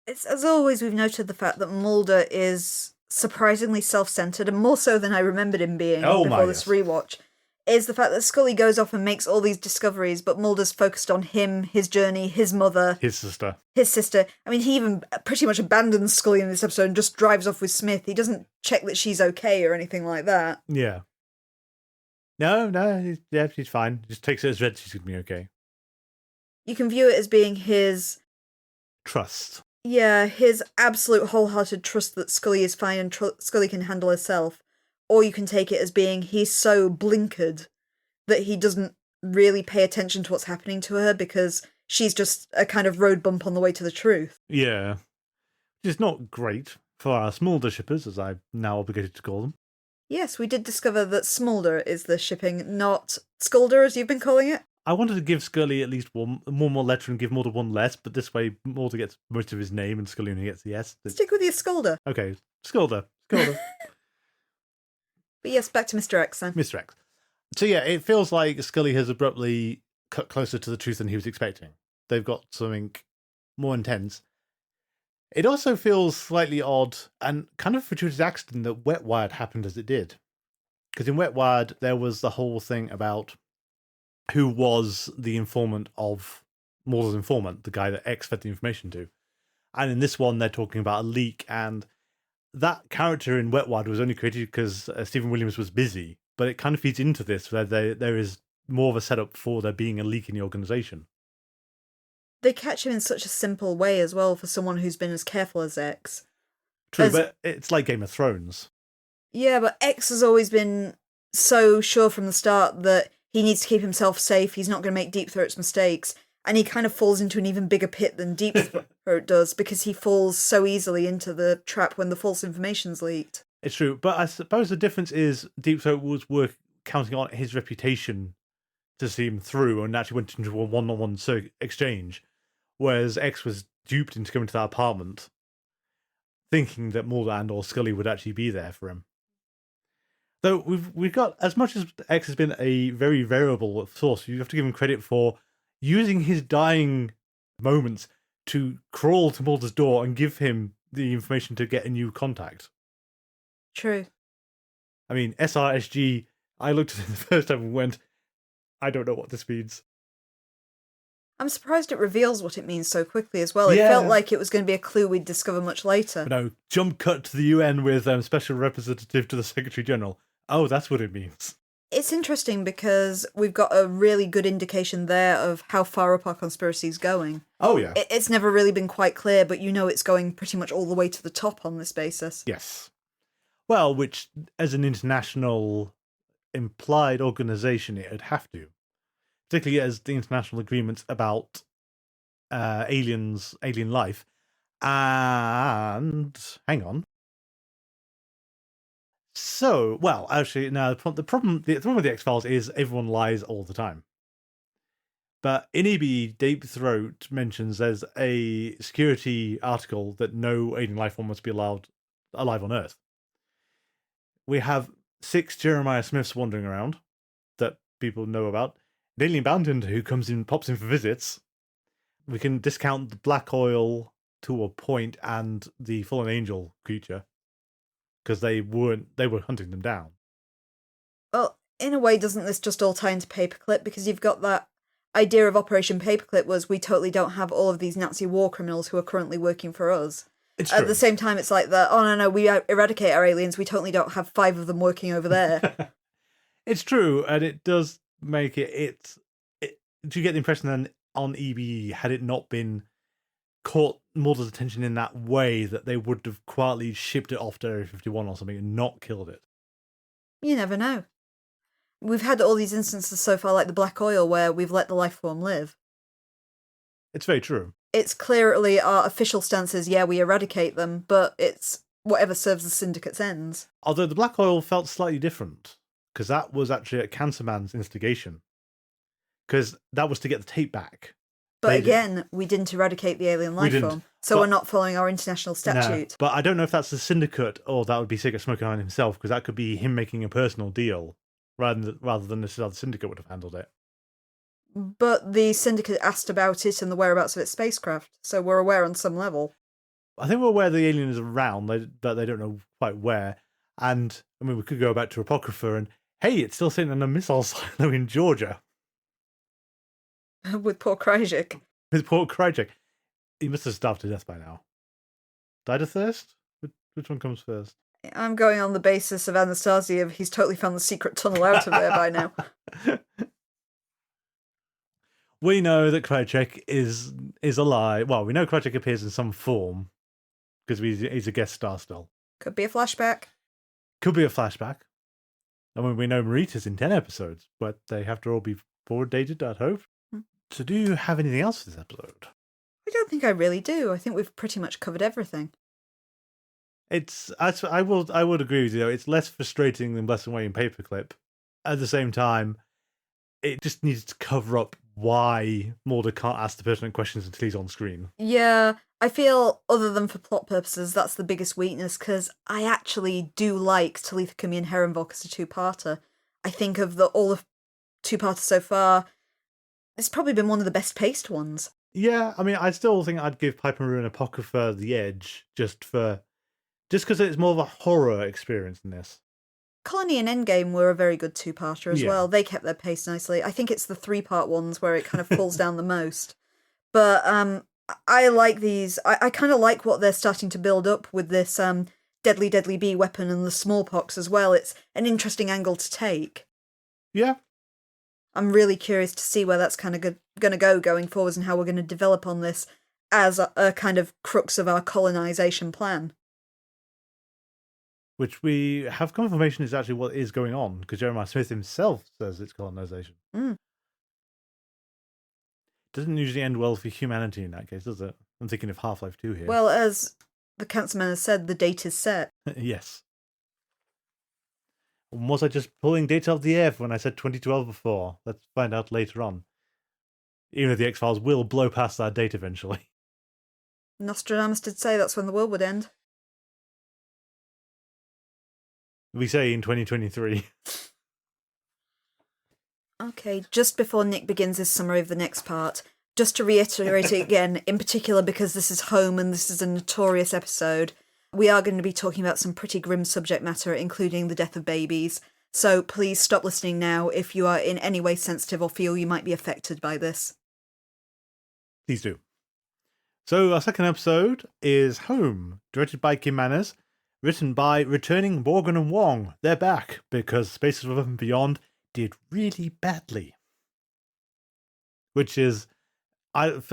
It's, as always, we've noted the fact that Mulder is surprisingly self-centered, and more so than I remembered him being before this rewatch, is the fact that Scully goes off and makes all these discoveries, but Mulder's focused on him, his journey, his mother. His sister. I mean, he even pretty much abandons Scully in this episode and just drives off with Smith. He doesn't check that she's okay or anything like that. Yeah. No, she's fine. Just takes it as read she's going to be okay. You can view it as being his... trust. Yeah, his absolute wholehearted trust that Scully is fine and Scully can handle herself. Or you can take it as being he's so blinkered that he doesn't really pay attention to what's happening to her because she's just a kind of road bump on the way to the truth. Yeah. Which is not great for our Smulder shippers, as I'm now obligated to call them. Yes, we did discover that Smulder is the shipping, not Skulder, as you've been calling it. I wanted to give Scully at least one more letter and give Mulder one less, but this way Mulder gets most of his name and Scully only gets the S. Stick with your Skulder. Okay, Skulder. But yes, back to Mr. X then. Mr. X. So yeah, it feels like Scully has abruptly cut closer to the truth than he was expecting. They've got something more intense. It also feels slightly odd and kind of a fortuitous accident that Wet Wired happened as it did. Because in Wet Wired, there was the whole thing about who was the informant of Mulder's informant, the guy that X fed the information to. And in this one, they're talking about a leak, and that character in Wet Wired was only created because Stephen Williams was busy, but it kind of feeds into this, where there is more of a setup for there being a leak in the organisation. They catch him in such a simple way as well for someone who's been as careful as X. True, but it's like Game of Thrones. Yeah, but X has always been so sure from the start that he needs to keep himself safe, he's not going to make Deep Throat's mistakes, and he kind of falls into an even bigger pit than Deep Throat does because he falls so easily into the trap when the false information's leaked. It's true, but I suppose the difference is Deep Throat was counting on his reputation to see him through and actually went into a one-on-one exchange, whereas X was duped into coming to that apartment thinking that Mulder and or Scully would actually be there for him. Though we've got, as much as X has been a very variable source, you have to give him credit for using his dying moments to crawl to Mulder's door and give him the information to get a new contact. True. I mean, SRSG, I looked at it the first time and went, I don't know what this means. I'm surprised it reveals what it means so quickly as well. It Yeah. felt like it was going to be a clue we'd discover much later. But no, jump cut to the UN with Special Representative to the Secretary General. Oh, that's what it means. It's interesting because we've got a really good indication there of how far up our conspiracy's going. Oh, yeah. It's never really been quite clear, but you know it's going pretty much all the way to the top on this basis. Yes. Well, which, as an international implied organisation, it would have to. Particularly as the international agreements about alien life. And hang on. So, well, actually, no. The problem with the X-Files is everyone lies all the time. But in EBE, Deep Throat mentions there's a security article that no alien life form must be allowed alive on Earth. We have 6 Jeremiah Smiths wandering around that people know about. An alien bounty hunter who pops in for visits. We can discount the black oil to a point and the fallen angel creature because they were hunting them down. Well, in a way, doesn't this just all tie into Paperclip? Because you've got that idea of Operation Paperclip was we totally don't have all of these Nazi war criminals who are currently working for us. It's At true. the same time, it's like no, we eradicate our aliens, we totally don't have 5 of them working over there. It's true, and it does make it. Do you get the impression then on EBE, had it not been caught Mulder's attention in that way, that they would have quietly shipped it off to Area 51 or something and not killed it? You never know. We've had all these instances so far, like the black oil, where we've let the life form live. It's very true. It's clearly our official stance is, yeah, we eradicate them, but it's whatever serves the Syndicate's ends. Although the black oil felt slightly different, because that was actually at Cancer Man's instigation. Because that was to get the tape back. But again, we didn't eradicate the alien life form, so we're not following our international statute. No, but I don't know if that's the Syndicate or that would be Secret Smoking on himself, because that could be him making a personal deal rather than this other Syndicate would have handled it. But the Syndicate asked about it and the whereabouts of its spacecraft, so we're aware on some level. I think we're aware the alien is around, but they don't know quite where. And, I mean, we could go back to Apocrypha and, hey, it's still sitting in a missile silo in Georgia. With poor Kryjek. With poor Kryjek. He must have starved to death by now. Died of thirst? Which one comes first? I'm going on the basis of Anastasia. He's totally found the secret tunnel out of there by now. We know that Kryjek is alive. Well, we know Kryjek appears in some form because he's a guest star still. Could be a flashback. Could be a flashback. I mean, we know Marita's in 10 episodes, but they have to all be forward dated, I'd hope. So do you have anything else for this episode? I don't think I really do. I think we've pretty much covered everything. I would agree with you. It's less frustrating than Blessed Away in Paperclip. At the same time, it just needs to cover up why Mulder can't ask the pertinent questions until he's on screen. Yeah, I feel, other than for plot purposes, that's the biggest weakness, because I actually do like Talitha Kumi and Herrenvolk as a two-parter. I think of all the two-parters so far, it's probably been one of the best-paced ones. Yeah, I mean, I still think I'd give Piper Maroon and Apocrypha the edge, just because it's more of a horror experience in this. Colony and Endgame were a very good two-parter as well. They kept their pace nicely. I think it's the 3-part ones where it kind of falls down the most. But I like these. I kind of like what they're starting to build up with this deadly bee weapon and the smallpox as well. It's an interesting angle to take. Yeah. I'm really curious to see where that's kind of going to go going forwards and how we're going to develop on this as a kind of crux of our colonization plan. Which we have confirmation is actually what is going on, because Jeremiah Smith himself says it's colonization. Doesn't usually end well for humanity in that case, does it? I'm thinking of Half-Life 2 here. Well, as the Cancer Man has said, the date is set. Yes. Was I just pulling data off the air when I said 2012 before? Let's find out later on. Even if the X-Files will blow past that date eventually. Nostradamus did say that's when the world would end. We say in 2023. Okay, just before Nick begins his summary of the next part, Just to reiterate it again, in particular because this is Home and this is a notorious episode, we are going to be talking about some pretty grim subject matter, including the death of babies. So please stop listening now if you are in any way sensitive or feel you might be affected by this. Please do. So our second episode is Home, directed by Kim Manners, written by returning Morgan and Wong. They're back because Spaces Above and Beyond did really badly. Which is, it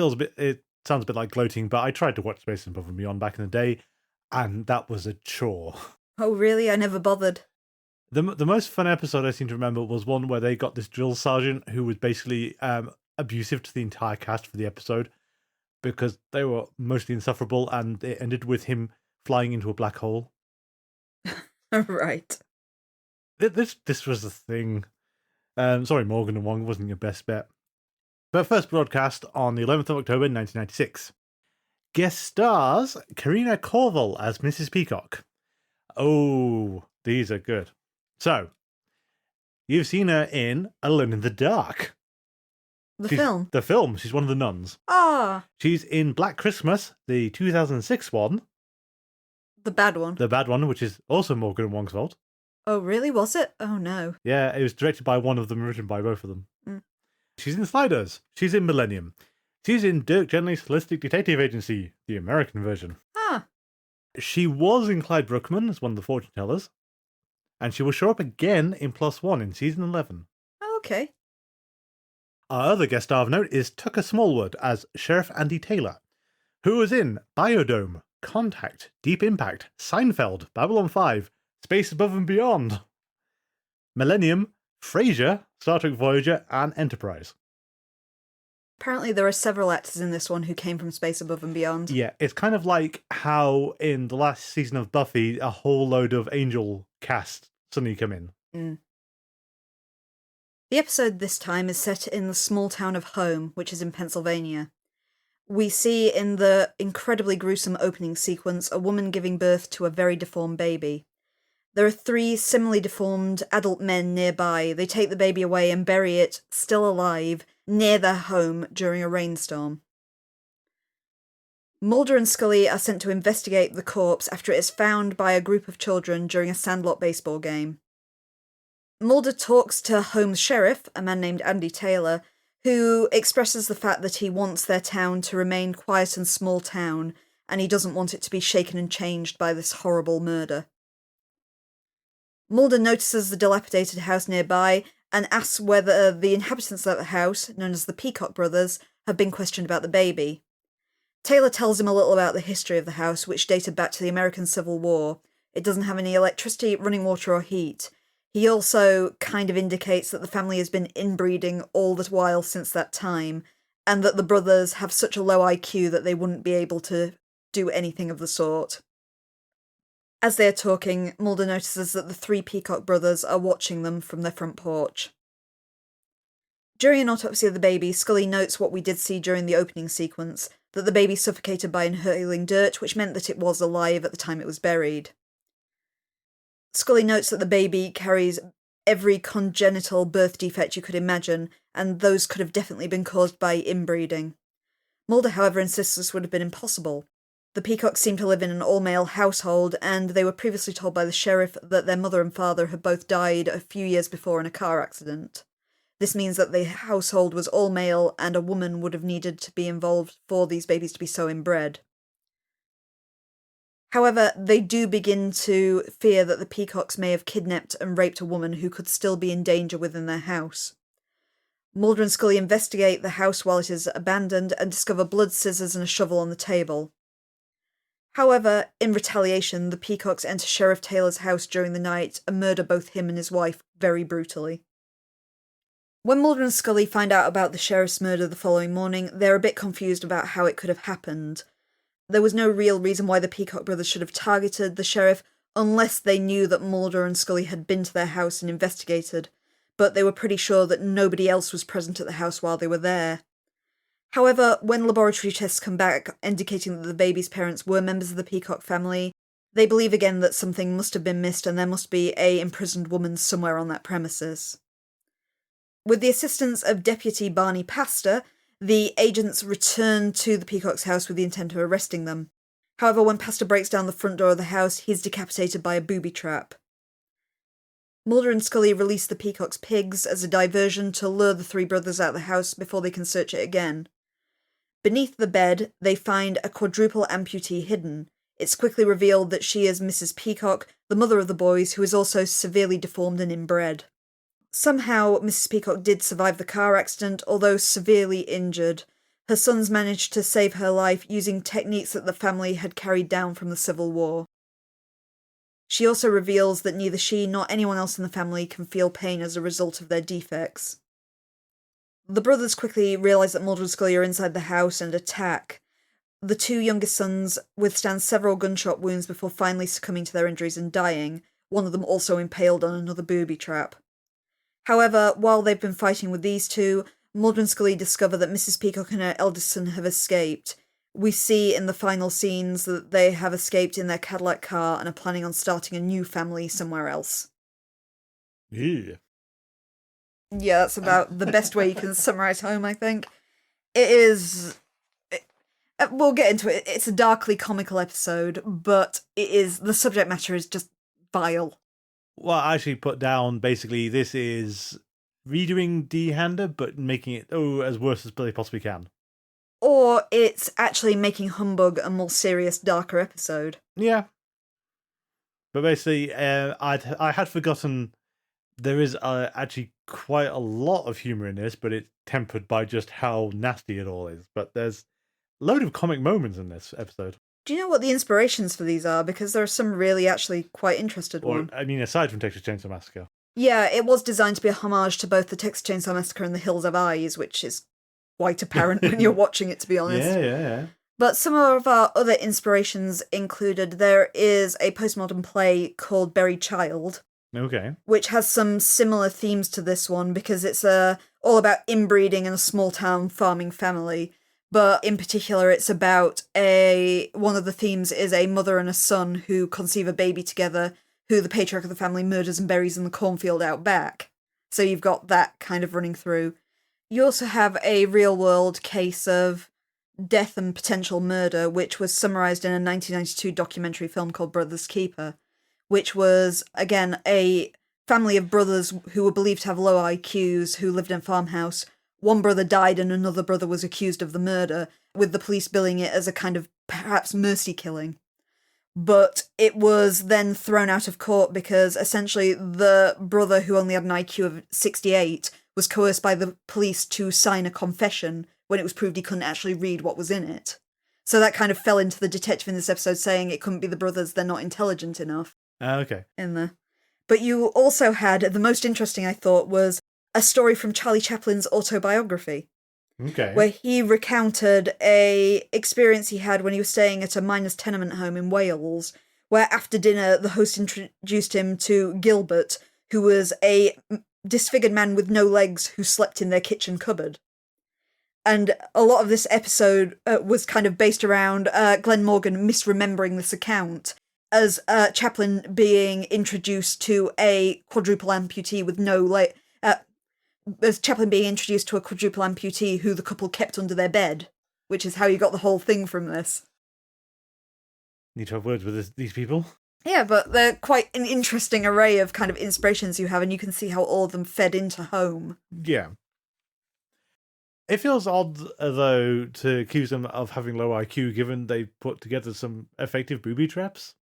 sounds a bit like gloating, but I tried to watch Spaces Above and Beyond back in the day, and that was a chore. Oh really? I never bothered. The most fun episode I seem to remember was one where they got this drill sergeant who was basically abusive to the entire cast for the episode, because they were mostly insufferable, and it ended with him flying into a black hole. Right. This was the thing. Sorry, Morgan and Wong wasn't your best bet. But first broadcast on the 11th of October 1996. Guest stars Karina Corval as Mrs. Peacock. Oh, these are good. So, you've seen her in Alone in the Dark. The film? The film. She's one of the nuns. Ah! She's in Black Christmas, the 2006 one. The bad one? The bad one, which is also Morgan and Wong's fault. Oh, really? Was it? Oh, no. Yeah, it was directed by one of them and written by both of them. Mm. She's in Sliders. She's in Millennium. She's in Dirk Gently's Holistic Detective Agency, the American version. Ah. She was in Clyde Bruckman as one of the fortune tellers. And she will show up again in Plus One in season 11. Oh, okay. Our other guest star of note is Tucker Smallwood as Sheriff Andy Taylor, who was in Biodome, Contact, Deep Impact, Seinfeld, Babylon 5, Space Above and Beyond, Millennium, Frasier, Star Trek Voyager, and Enterprise. Apparently there are several actors in this one who came from Space Above and Beyond. Yeah, it's kind of like how in the last season of Buffy, a whole load of Angel cast suddenly come in. Mm. The episode this time is set in the small town of Home, which is in Pennsylvania. We see in the incredibly gruesome opening sequence a woman giving birth to a very deformed baby. There are 3 similarly deformed adult men nearby. They take the baby away and bury it, still alive, near their home during a rainstorm. Mulder and Scully are sent to investigate the corpse after it is found by a group of children during a sandlot baseball game. Mulder talks to Home's sheriff, a man named Andy Taylor, who expresses the fact that he wants their town to remain quiet and small town, and he doesn't want it to be shaken and changed by this horrible murder. Mulder notices the dilapidated house nearby and asks whether the inhabitants of the house, known as the Peacock brothers, have been questioned about the baby. Taylor tells him a little about the history of the house, which dated back to the American Civil War. It doesn't have any electricity, running water or heat. He also kind of indicates that the family has been inbreeding all the while since that time, and that the brothers have such a low IQ that they wouldn't be able to do anything of the sort. As they are talking, Mulder notices that the 3 Peacock brothers are watching them from their front porch. During an autopsy of the baby, Scully notes what we did see during the opening sequence, that the baby suffocated by inhaling dirt, which meant that it was alive at the time it was buried. Scully notes that the baby carries every congenital birth defect you could imagine, and those could have definitely been caused by inbreeding. Mulder, however, insists this would have been impossible. The Peacocks seem to live in an all-male household, and they were previously told by the sheriff that their mother and father had both died a few years before in a car accident. This means that the household was all-male, and a woman would have needed to be involved for these babies to be so inbred. However, they do begin to fear that the Peacocks may have kidnapped and raped a woman who could still be in danger within their house. Mulder and Scully investigate the house while it is abandoned and discover blood, scissors, and a shovel on the table. However, in retaliation, the Peacocks enter Sheriff Taylor's house during the night and murder both him and his wife very brutally. When Mulder and Scully find out about the sheriff's murder the following morning, they're a bit confused about how it could have happened. There was no real reason why the Peacock brothers should have targeted the sheriff unless they knew that Mulder and Scully had been to their house and investigated, but they were pretty sure that nobody else was present at the house while they were there. However, when laboratory tests come back indicating that the baby's parents were members of the Peacock family, they believe again that something must have been missed and there must be an imprisoned woman somewhere on that premises. With the assistance of Deputy Barney Pastor, The agents return to the Peacock's house with the intent of arresting them. However, when Pastor breaks down the front door of the house, he's decapitated by a booby trap. Mulder and Scully release the Peacock's pigs as a diversion to lure the three brothers out of the house before they can search it again. Beneath the bed, they find a quadruple amputee hidden. It's quickly revealed that she is Mrs. Peacock, the mother of the boys, who is also severely deformed and inbred. Somehow, Mrs. Peacock did survive the car accident, although severely injured. Her sons managed to save her life using techniques that the family had carried down from the Civil War. She also reveals that neither she nor anyone else in the family can feel pain as a result of their defects. The brothers quickly realise that Mulder and Scully are inside the house and attack. The two youngest sons withstand several gunshot wounds before finally succumbing to their injuries and dying, one of them also impaled on another booby trap. However, while they've been fighting with these two, Mulder and Scully discover that Mrs. Peacock and her eldest son have escaped. We see in the final scenes that they have escaped in their Cadillac car and are planning on starting a new family somewhere else. Yeah. Yeah, that's about the best way you can summarise Home, I think. It is... we'll get into it. It's a darkly comical episode, but the subject matter is just vile. Well, I actually put down, basically, this is redoing D-Hander, but making it, as worse as they possibly can. Or it's actually making Humbug a more serious, darker episode. Yeah. But basically, I had forgotten there is actually quite a lot of humour in this, but it's tempered by just how nasty it all is. But there's a load of comic moments in this episode. Do you know what the inspirations for these are? Because there are some really actually quite interested ones. I mean, aside from Texas Chainsaw Massacre. Yeah, it was designed to be a homage to both the Texas Chainsaw Massacre and the Hills Have Eyes, which is quite apparent when you're watching it, to be honest. Yeah. But some of our other inspirations included, there is a postmodern play called Buried Child. Okay. Which has some similar themes to this one, because it's all about inbreeding in a small town farming family. But in particular, it's about one of the themes is a mother and a son who conceive a baby together, who the patriarch of the family murders and buries in the cornfield out back. So you've got that kind of running through. You also have a real-world case of death and potential murder, which was summarised in a 1992 documentary film called Brother's Keeper, which was, again, a family of brothers who were believed to have low IQs who lived in a farmhouse. One brother died and another brother was accused of the murder, with the police billing it as a kind of perhaps mercy killing. But it was then thrown out of court because essentially the brother, who only had an IQ of 68, was coerced by the police to sign a confession when it was proved he couldn't actually read what was in it. So that kind of fell into the detective in this episode saying it couldn't be the brothers, they're not intelligent enough. Okay. In there. But you also had, the most interesting I thought, was a story from Charlie Chaplin's autobiography. Okay. Where he recounted a experience he had when he was staying at a miners' tenement home in Wales, where after dinner the host introduced him to Gilbert, who was a disfigured man with no legs who slept in their kitchen cupboard. And a lot of this episode was kind of based around Glenn Morgan misremembering this account, as Chaplin being introduced to a quadruple amputee with no leg. As Chaplin being introduced to a quadruple amputee who the couple kept under their bed, which is how you got the whole thing from this. Need to have words with these people. Yeah, but they're quite an interesting array of kind of inspirations you have, and you can see how all of them fed into Home. Yeah. It feels odd, though, to accuse them of having low IQ, given they put together some effective booby traps.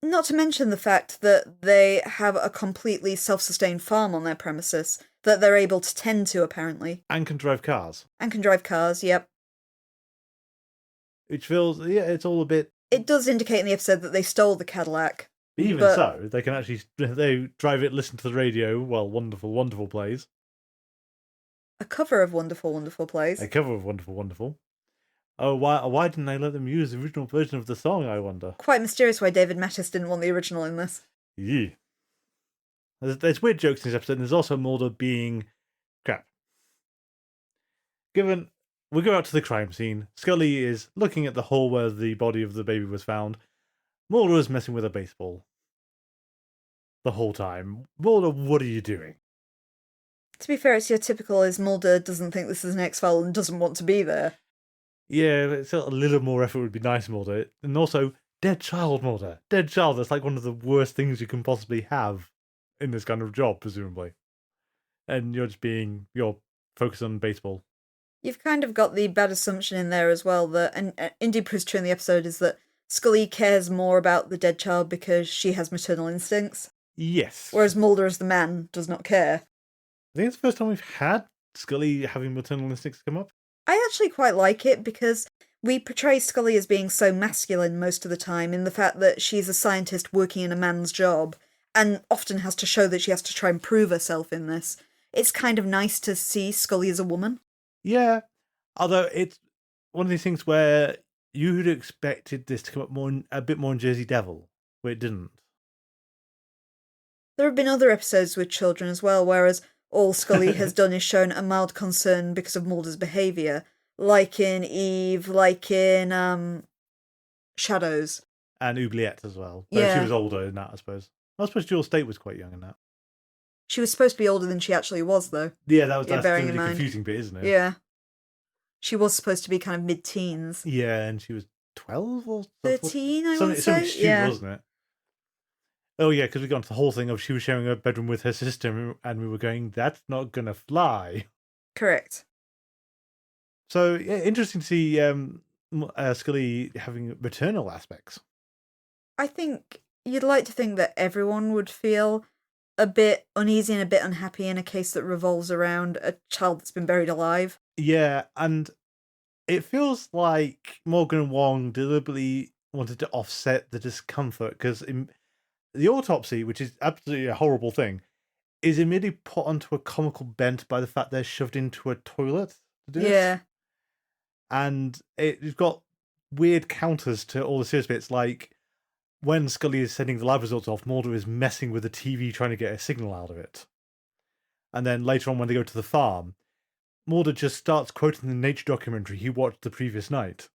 Not to mention the fact that they have a completely self-sustained farm on their premises that they're able to tend to, apparently. And can drive cars. And can drive cars, yep. Which feels, it's all a bit... It does indicate in the episode that they stole the Cadillac. Even so, they can actually, they drive it, listen to the radio, well, Wonderful, Wonderful plays. A cover of Wonderful, Wonderful plays. A cover of Wonderful, Wonderful. Oh, why didn't they let them use the original version of the song, I wonder? Quite mysterious why David Mattis didn't want the original in this. Yeah. There's weird jokes in this episode, and there's also Mulder being crap. Given we go out to the crime scene, Scully is looking at the hole where the body of the baby was found. Mulder is messing with a baseball. The whole time. Mulder, what are you doing? To be fair, it's your typical is Mulder doesn't think this is an X-File and doesn't want to be there. Yeah, it's a little more effort would be nice, Mulder. And also, dead child, Mulder. Dead child, that's like one of the worst things you can possibly have in this kind of job, presumably. And you're focused on baseball. You've kind of got the bad assumption in there as well that, and indeed proves true in the episode, is that Scully cares more about the dead child because she has maternal instincts. Yes. Whereas Mulder, as the man, does not care. I think it's the first time we've had Scully having maternal instincts come up. I actually quite like it because we portray Scully as being so masculine most of the time in the fact that she's a scientist working in a man's job and often has to show that she has to try and prove herself in this. It's kind of nice to see Scully as a woman. Yeah, although it's one of these things where you would have expected this to come up a bit more in Jersey Devil, where it didn't. There have been other episodes with children as well, whereas all Scully has done is shown a mild concern because of Mulder's behaviour, like in Eve, like in Shadows. And Oubliette as well. But Yeah. She was older in that, I suppose. I suppose Jewel State was quite young in that. She was supposed to be older than she actually was, though. Yeah, that's bearing the in mind. confusing bit, isn't it? Yeah. She was supposed to be kind of mid-teens. Yeah, and she was 12 or 13, I would say. Something stupid, yeah. wasn't it? Oh, yeah, because we got into the whole thing of she was sharing a bedroom with her sister, and we were going, that's not going to fly. Correct. So, yeah, interesting to see Scully having maternal aspects. I think you'd like to think that everyone would feel a bit uneasy and a bit unhappy in a case that revolves around a child that's been buried alive. Yeah, and it feels like Morgan and Wong deliberately wanted to offset the discomfort, because the autopsy, which is absolutely a horrible thing, is immediately put onto a comical bent by the fact they're shoved into a toilet to do Yeah. this. And it's got weird counters to all the serious bits, like when Scully is sending the lab results off, Mulder is messing with the TV trying to get a signal out of it. And then later on when they go to the farm, Mulder just starts quoting the nature documentary he watched the previous night.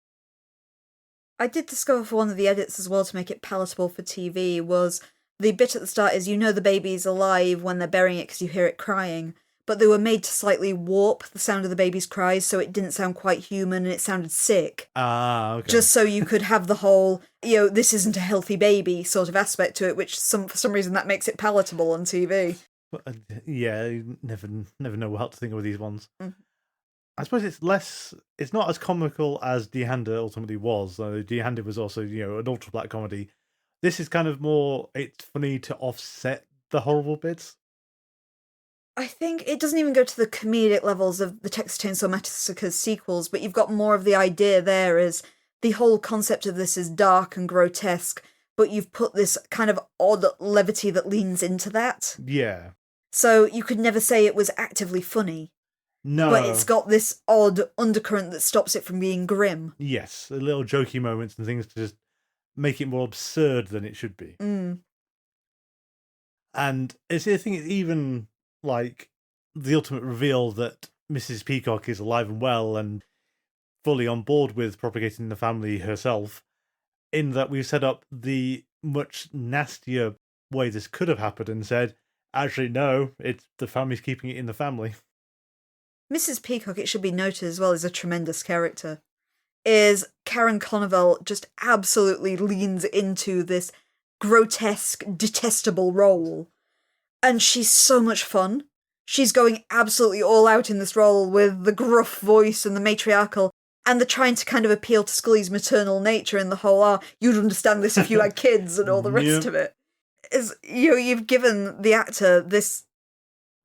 I did discover for one of the edits as well to make it palatable for TV was the bit at the start is you know the baby's alive when they're burying it because you hear it crying, but they were made to slightly warp the sound of the baby's cries so it didn't sound quite human and it sounded sick. Ah, okay. Just so you could have the whole, this isn't a healthy baby sort of aspect to it, which for some reason that makes it palatable on TV. Yeah, you never know what to think of these ones. Mm. I suppose it's not as comical as D-Hander ultimately was. D-Hander was also, an ultra-black comedy. This is kind of more, it's funny to offset the horrible bits. I think it doesn't even go to the comedic levels of the Texas Chainsaw Massacre sequels, but you've got more of the idea there is the whole concept of this is dark and grotesque, but you've put this kind of odd levity that leans into that. Yeah. So you could never say it was actively funny. No. But it's got this odd undercurrent that stops it from being grim. Yes, the little jokey moments and things to just make it more absurd than it should be. Mm. And I think it's even like the ultimate reveal that Mrs. Peacock is alive and well and fully on board with propagating the family herself, in that we've set up the much nastier way this could have happened and said, actually, no, it's the family's keeping it in the family. Mrs. Peacock, it should be noted as well, is a tremendous character. Is Karen Connevel just absolutely leans into this grotesque, detestable role. And she's so much fun. She's going absolutely all out in this role with the gruff voice and the matriarchal, and the trying to kind of appeal to Scully's maternal nature and the whole, you'd understand this if you had kids and all the rest of it. You've given the actor this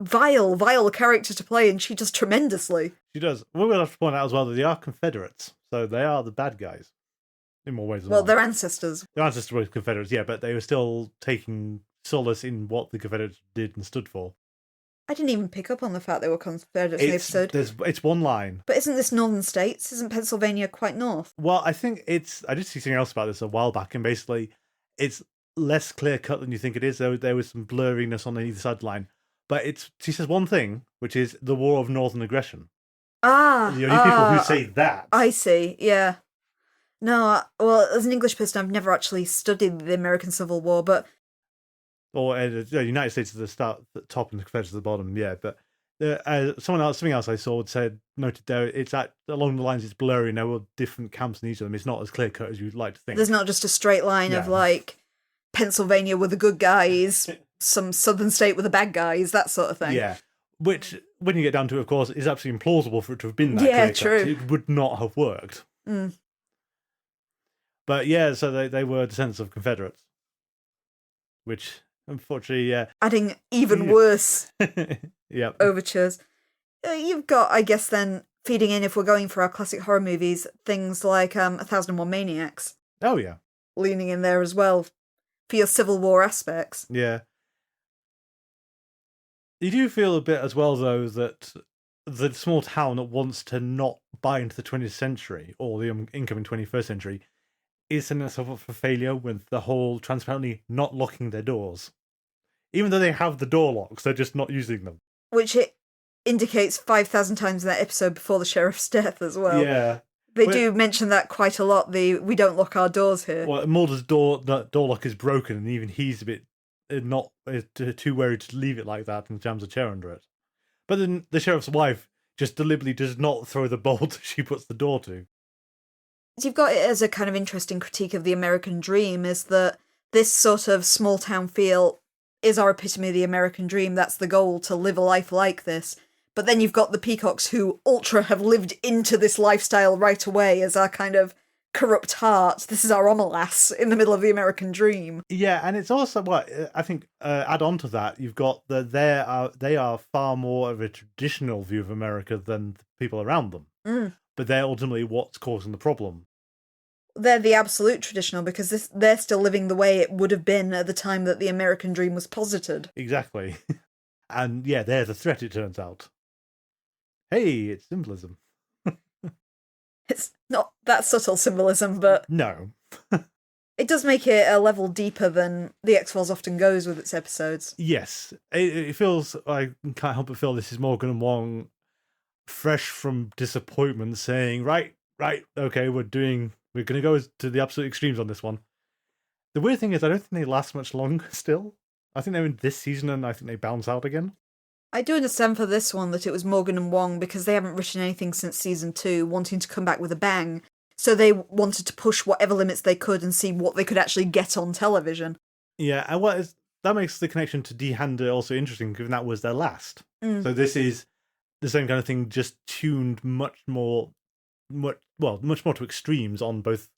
vile character to play, and she does tremendously. She does. We will have to point out as well that they are Confederates, so they are the bad guys in more ways than one. Their ancestors. Their ancestors were Confederates, yeah, but they were still taking solace in what the Confederates did and stood for. I didn't even pick up on the fact they were Confederates in the episode. It's one line. But isn't this northern states? Isn't Pennsylvania quite north? Well, I think I did see something else about this a while back, and basically it's less clear-cut than you think it is. There was some blurriness on either side line. But she says one thing, which is the war of northern aggression. The only people who say that. I see, yeah. No, well, as an English person, I've never actually studied the American Civil War, but... Or the United States at the top and the Confederates at the bottom, yeah. But Something else I saw noted there, it's along the lines, it's blurry, and there were different camps in each of them. It's not as clear cut as you'd like to think. There's not just a straight line of like Pennsylvania with the good guys, some southern state with the bad guys, that sort of thing. Yeah. Which, when you get down to it, of course, is absolutely implausible for it to have been that clear true. cut. It would not have worked. Mm. But so they were descendants of Confederates. Which, unfortunately, adding even worse overtures. You've got, I guess, then, feeding in, if we're going for our classic horror movies, things like 1001 Maniacs. Oh, yeah. Leaning in there as well for your Civil War aspects. Yeah. You do feel a bit as well, though, that the small town that wants to not buy into the 20th century or the incoming 21st century is setting itself up for failure with the whole transparently not locking their doors. Even though they have the door locks, they're just not using them. Which it indicates 5,000 times in that episode before the sheriff's death as well. Yeah. They do mention that quite a lot, we don't lock our doors here. Well, Mulder's door lock is broken, and even he's a bit not too worried to leave it like that and jams a chair under it. But then the sheriff's wife just deliberately does not throw the bolt she puts the door to. You've got it as a kind of interesting critique of the American dream, is that this sort of small town feel is our epitome of the American dream. That's the goal, to live a life like this. But then you've got the Peacocks who ultra have lived into this lifestyle right away as our kind of corrupt heart. This is our omelas in the middle of the American dream. Yeah, and it's also I think add on to that, you've got that they are far more of a traditional view of America than the people around them. Mm. But they're ultimately what's causing the problem. They're the absolute traditional, because they're still living the way it would have been at the time that the American dream was posited. Exactly. And yeah, they're the threat, it turns out. Hey, it's symbolism. It's not that subtle symbolism, but... No. It does make it a level deeper than The X-Files often goes with its episodes. Yes. It feels, I can't help but feel this is Morgan and Wong fresh from disappointment saying, right, okay, we're going to go to the absolute extremes on this one. The weird thing is, I don't think they last much longer still. I think they're in this season and I think they bounce out again. I do understand for this one that it was Morgan and Wong, because they haven't written anything since season 2, wanting to come back with a bang. So they wanted to push whatever limits they could and see what they could actually get on television. Yeah, and that makes the connection to D. Hander also interesting, given that was their last. Mm. So this is the same kind of thing, just tuned much more to extremes on both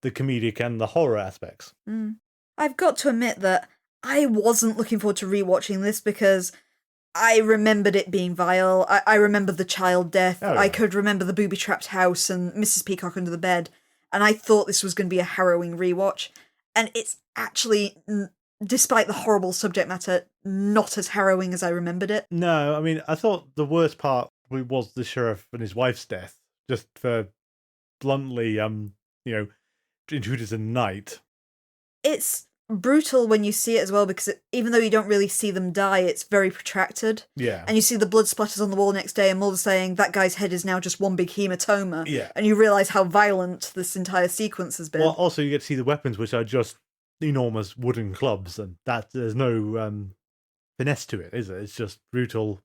the comedic and the horror aspects. Mm. I've got to admit that I wasn't looking forward to rewatching this, because I remembered it being vile. I remember the child death. Oh, yeah. I could remember the booby-trapped house and Mrs. Peacock under the bed. And I thought this was going to be a harrowing rewatch. And it's actually, despite the horrible subject matter, not as harrowing as I remembered it. No, I mean, I thought the worst part was the sheriff and his wife's death. Just for bluntly, intruders in the night. It's brutal when you see it as well, because even though you don't really see them die, it's very protracted. Yeah. And you see the blood splatters on the wall next day, and Mulder saying that guy's head is now just one big hematoma. Yeah. And you realise how violent this entire sequence has been. Well, also you get to see the weapons, which are just enormous wooden clubs, and that there's no finesse to it, is it? It's just brutal.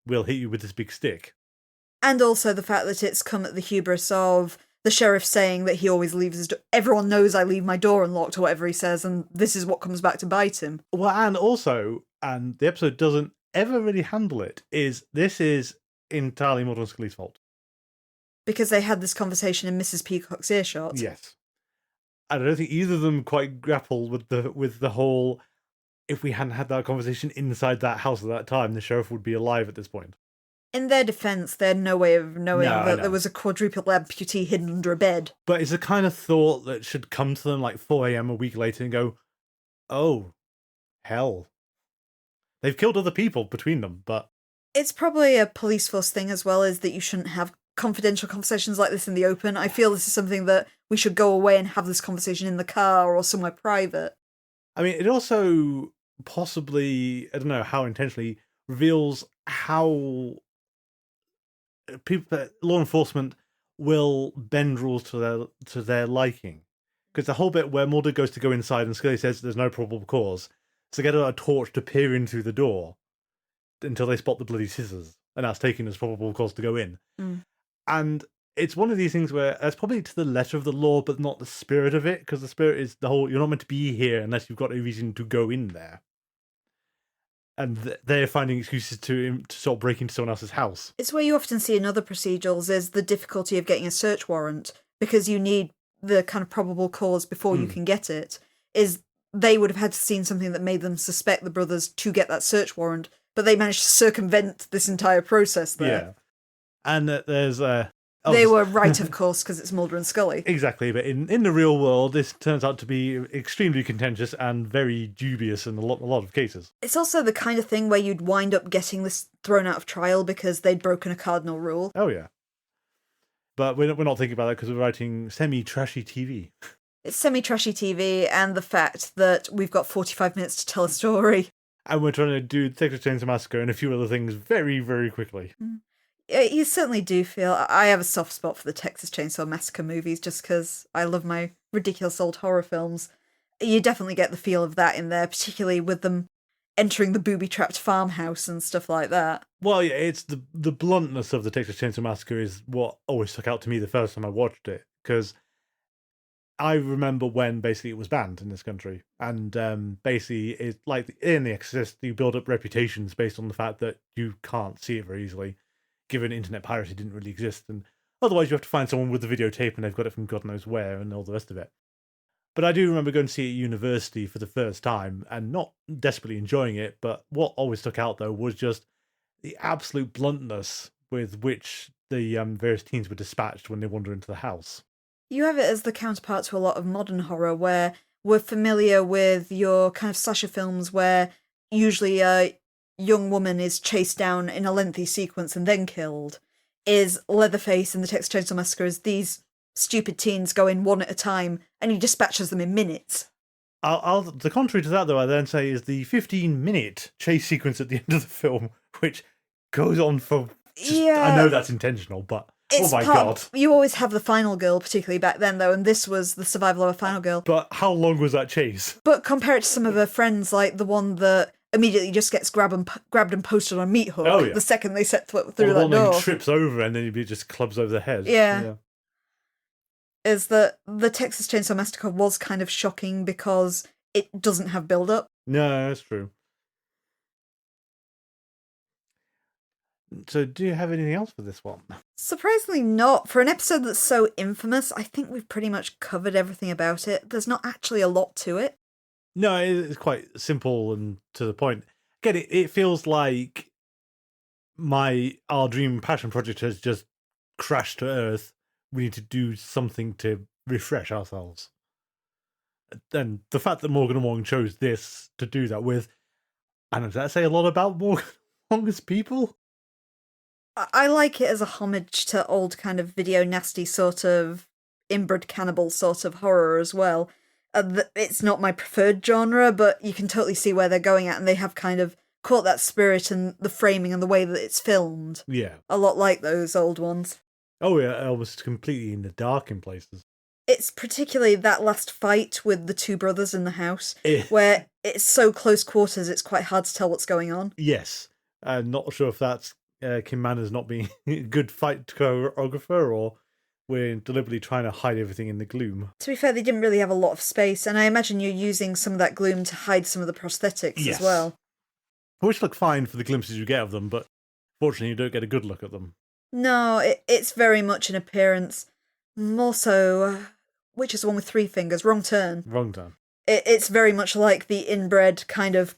We'll hit you with this big stick. And also the fact that it's come at the hubris of the sheriff saying that he always leaves his door. Everyone knows I leave my door unlocked, or whatever he says, and this is what comes back to bite him. Well, and also, and the episode doesn't ever really handle it, this is entirely Mulder and Scully's fault. Because they had this conversation in Mrs. Peacock's earshot. Yes. And I don't think either of them quite grapple with the whole, if we hadn't had that conversation inside that house at that time, the sheriff would be alive at this point. In their defence, they had no way of knowing that there was a quadruple amputee hidden under a bed. But it's the kind of thought that should come to them like 4 a.m. a week later and go, oh, hell. They've killed other people between them, but... It's probably a police force thing as well, is that you shouldn't have confidential conversations like this in the open. I feel this is something that we should go away and have this conversation in the car or somewhere private. I mean, it also possibly, I don't know how intentionally, reveals how law enforcement will bend rules to their liking. Because the whole bit where Mulder goes to go inside and Scully says there's no probable cause, so get a torch to peer in through the door. until they spot the bloody scissors, and that's taken as probable cause to go in. Mm. And it's one of these things where it's probably to the letter of the law, but not the spirit of it, because the spirit is the whole, you're not meant to be here unless you've got a reason to go in there. And they're finding excuses to sort of break into someone else's house. It's where you often see in other procedurals is the difficulty of getting a search warrant, because you need the kind of probable cause before you can get it, is they would have had to seen something that made them suspect the brothers to get that search warrant, but they managed to circumvent this entire process there. Yeah. And there's... they were right, of course, because it's Mulder and Scully. Exactly, but in the real world, this turns out to be extremely contentious and very dubious in a lot of cases. It's also the kind of thing where you'd wind up getting this thrown out of trial because they'd broken a cardinal rule. Oh, yeah. But we're not thinking about that because we're writing semi-trashy TV. It's semi-trashy TV, and the fact that we've got 45 minutes to tell a story. And we're trying to do Texas Chainsaw Massacre and a few other things very, very quickly. You certainly do feel... I have a soft spot for the Texas Chainsaw Massacre movies just because I love my ridiculous old horror films. You definitely get the feel of that in there, particularly with them entering the booby-trapped farmhouse and stuff like that. Well, yeah, it's the bluntness of the Texas Chainsaw Massacre is what always stuck out to me the first time I watched it, because I remember when basically it was banned in this country, and basically it's like in The Exorcist, you build up reputations based on the fact that you can't see it very easily, given internet piracy didn't really exist, and otherwise you have to find someone with the videotape and they've got it from God knows where and all the rest of it. But I do remember going to see it at university for the first time and not desperately enjoying it, but what always stuck out though was just the absolute bluntness with which the various teens were dispatched when they wander into the house. You have it as the counterpart to a lot of modern horror where we're familiar with your kind of slasher films where usually a young woman is chased down in a lengthy sequence and then killed. Is Leatherface in the Texas Chainsaw Massacre as these stupid teens go in one at a time and he dispatches them in minutes. The contrary to that, though, I then say is the 15-minute chase sequence at the end of the film, which goes on for... I know that's intentional, but... Oh my God. You always have the final girl, particularly back then, though, and this was the survival of a final girl. But how long was that chase? But compare it to some of her friends, like the one that immediately just gets grabbed and posted on a meat hook the second they set through that door. The one that trips over and then he just clubs over the head. Yeah. Is that the Texas Chainsaw Massacre was kind of shocking because it doesn't have build-up. No, that's true. So do you have anything else for this one? Surprisingly not. For an episode that's so infamous, I think we've pretty much covered everything about it. There's not actually a lot to it. No, it's quite simple and to the point. Again, it feels like our dream passion project has just crashed to earth. We need to do something to refresh ourselves. And the fact that Morgan and Wong chose this to do that with, and does that say a lot about Morgan and Wong as people? I like it as a homage to old kind of video nasty sort of inbred cannibal sort of horror as well. It's not my preferred genre, but you can totally see where they're going at, and they have kind of caught that spirit and the framing and the way that it's filmed. Yeah. A lot like those old ones. Oh yeah, almost completely in the dark in places. It's particularly that last fight with the two brothers in the house, where it's so close quarters, it's quite hard to tell what's going on. Yes. I'm not sure if that's Kim Manners not being a good fight choreographer, or we're deliberately trying to hide everything in the gloom. To be fair, they didn't really have a lot of space, and I imagine you're using some of that gloom to hide some of the prosthetics as well. Which look fine for the glimpses you get of them, but fortunately you don't get a good look at them. No, it's very much an appearance. More so, which is the one with three fingers? Wrong Turn. Wrong Turn. It's very much like the inbred kind of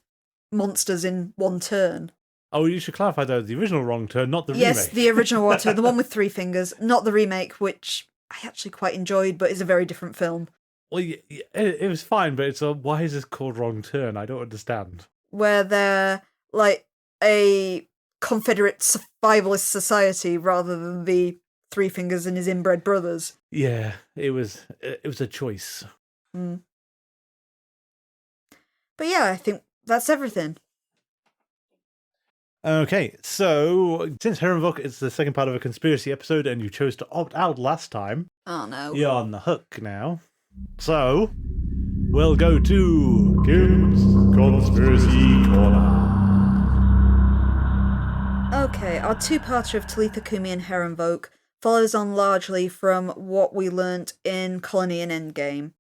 monsters in One Turn. Oh, you should clarify though, the original Wrong Turn, not the remake. Yes, the original Wrong Turn, the one with three fingers, not the remake, which I actually quite enjoyed, but is a very different film. Well, it was fine, but why is this called Wrong Turn? I don't understand. Where they're like a Confederate survivalist society rather than the Three Fingers and his inbred brothers. Yeah, it was a choice. Mm. But yeah, I think that's everything. Okay, so since Herrenvolk is the second part of a conspiracy episode and you chose to opt out last time, oh no, you're on the hook now. So, we'll go to Kim's Conspiracy Corner. Okay, our two-parter of Talitha Kumi and Herrenvolk follows on largely from what we learnt in Colony and Endgame.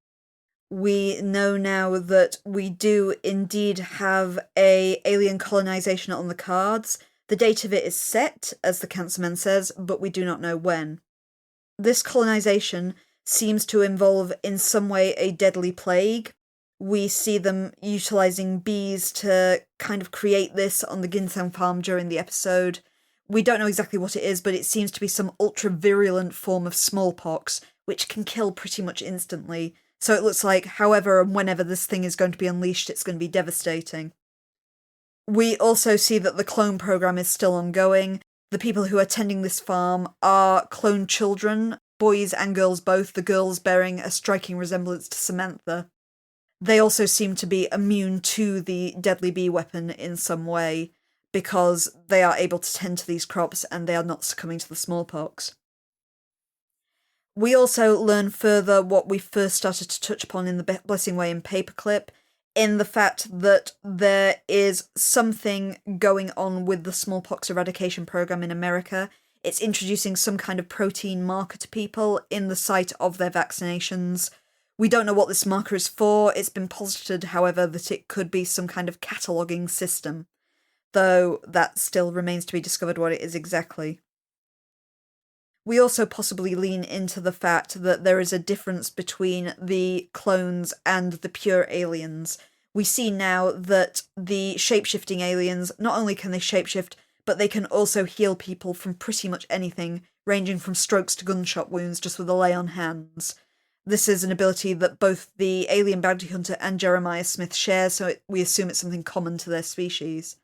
We know now that we do indeed have a alien colonization on the cards. The date of it is set, as the Cancerman says, but we do not know when. This colonization seems to involve in some way a deadly plague. We see them utilising bees to kind of create this on the ginseng farm during the episode. We don't know exactly what it is, but it seems to be some ultra-virulent form of smallpox, which can kill pretty much instantly. So it looks like however and whenever this thing is going to be unleashed, it's going to be devastating. We also see that the clone program is still ongoing. The people who are tending this farm are clone children, boys and girls both, the girls bearing a striking resemblance to Samantha. They also seem to be immune to the deadly bee weapon in some way, because they are able to tend to these crops and they are not succumbing to the smallpox. We also learn further what we first started to touch upon in the Blessing Way and Paperclip, in the fact that there is something going on with the smallpox eradication program in America. It's introducing some kind of protein marker to people in the site of their vaccinations. We don't know what this marker is for. It's been posited, however, that it could be some kind of cataloguing system, though that still remains to be discovered what it is exactly. We also possibly lean into the fact that there is a difference between the clones and the pure aliens. We see now that the shape-shifting aliens, not only can they shapeshift, but they can also heal people from pretty much anything, ranging from strokes to gunshot wounds just with a lay on hands. This is an ability that both the alien bounty hunter and Jeremiah Smith share, so we assume it's something common to their species.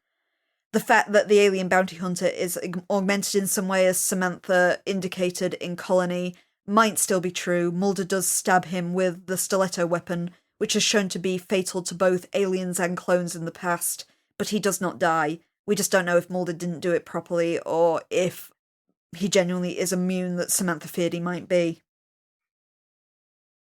The fact that the alien bounty hunter is augmented in some way, as Samantha indicated in Colony, might still be true. Mulder does stab him with the stiletto weapon, which is shown to be fatal to both aliens and clones in the past, but he does not die. We just don't know if Mulder didn't do it properly, or if he genuinely is immune that Samantha feared he might be.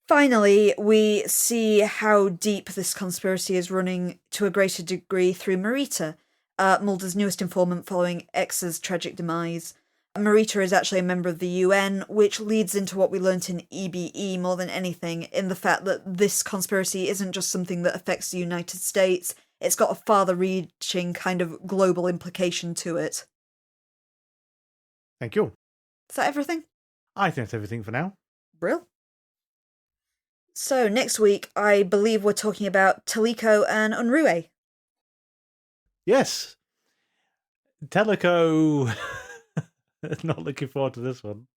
Finally, we see how deep this conspiracy is running to a greater degree through Marita, Mulder's newest informant following X's tragic demise. Marita is actually a member of the UN, which leads into what we learnt in EBE more than anything, in the fact that this conspiracy isn't just something that affects the United States, it's got a farther-reaching kind of global implication to it. Thank you. Is that everything? I think that's everything for now. Brill. So, next week, I believe we're talking about Taliko and Unruhe. Yes. Taliko. Not looking forward to this one.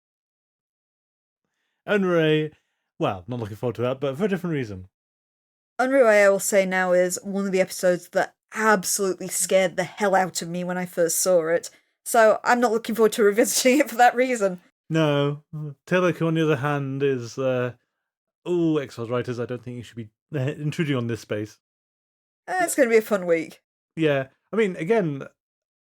Unruhe. Well, not looking forward to that, but for a different reason. Unruhe, I will say now, is one of the episodes that absolutely scared the hell out of me when I first saw it. So, I'm not looking forward to revisiting it for that reason. No. Taliko, on the other hand, is... X-Files writers, I don't think you should be intruding on this space. It's going to be a fun week. Yeah. I mean, again,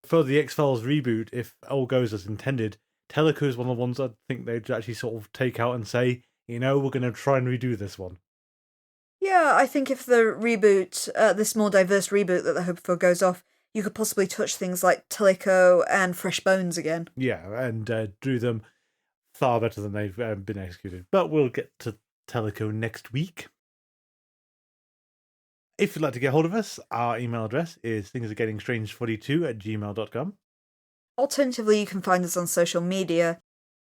for the X-Files reboot, if all goes as intended, Taliko is one of the ones I think they'd actually sort of take out and say, we're going to try and redo this one. Yeah, I think if the reboot, this more diverse reboot that they hope for goes off, you could possibly touch things like Taliko and Fresh Bones again. Yeah, and do them far better than they've been executed. But we'll get to Taliko next week. If you'd like to get hold of us, our email address is thingsargettingstrange42@gmail.com. Alternatively, you can find us on social media.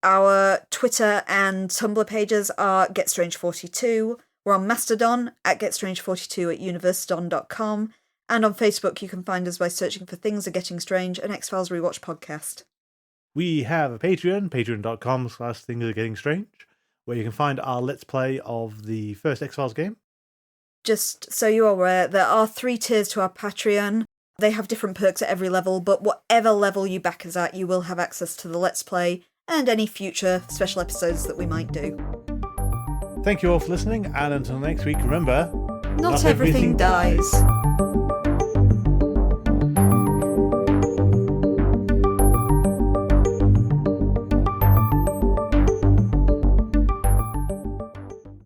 Our Twitter and Tumblr pages are GetStrange42. We're on Mastodon at GetStrange42@universedon.com. And on Facebook, you can find us by searching for Things Are Getting Strange, an X-Files Rewatch podcast. We have a Patreon, patreon.com/thingsargettingstrange, where you can find our Let's Play of the first X-Files game. Just so you're aware, there are 3 tiers to our Patreon. They have different perks at every level, but whatever level you back us at, you will have access to the Let's Play and any future special episodes that we might do. Thank you all for listening, and until next week, remember... Not everything dies.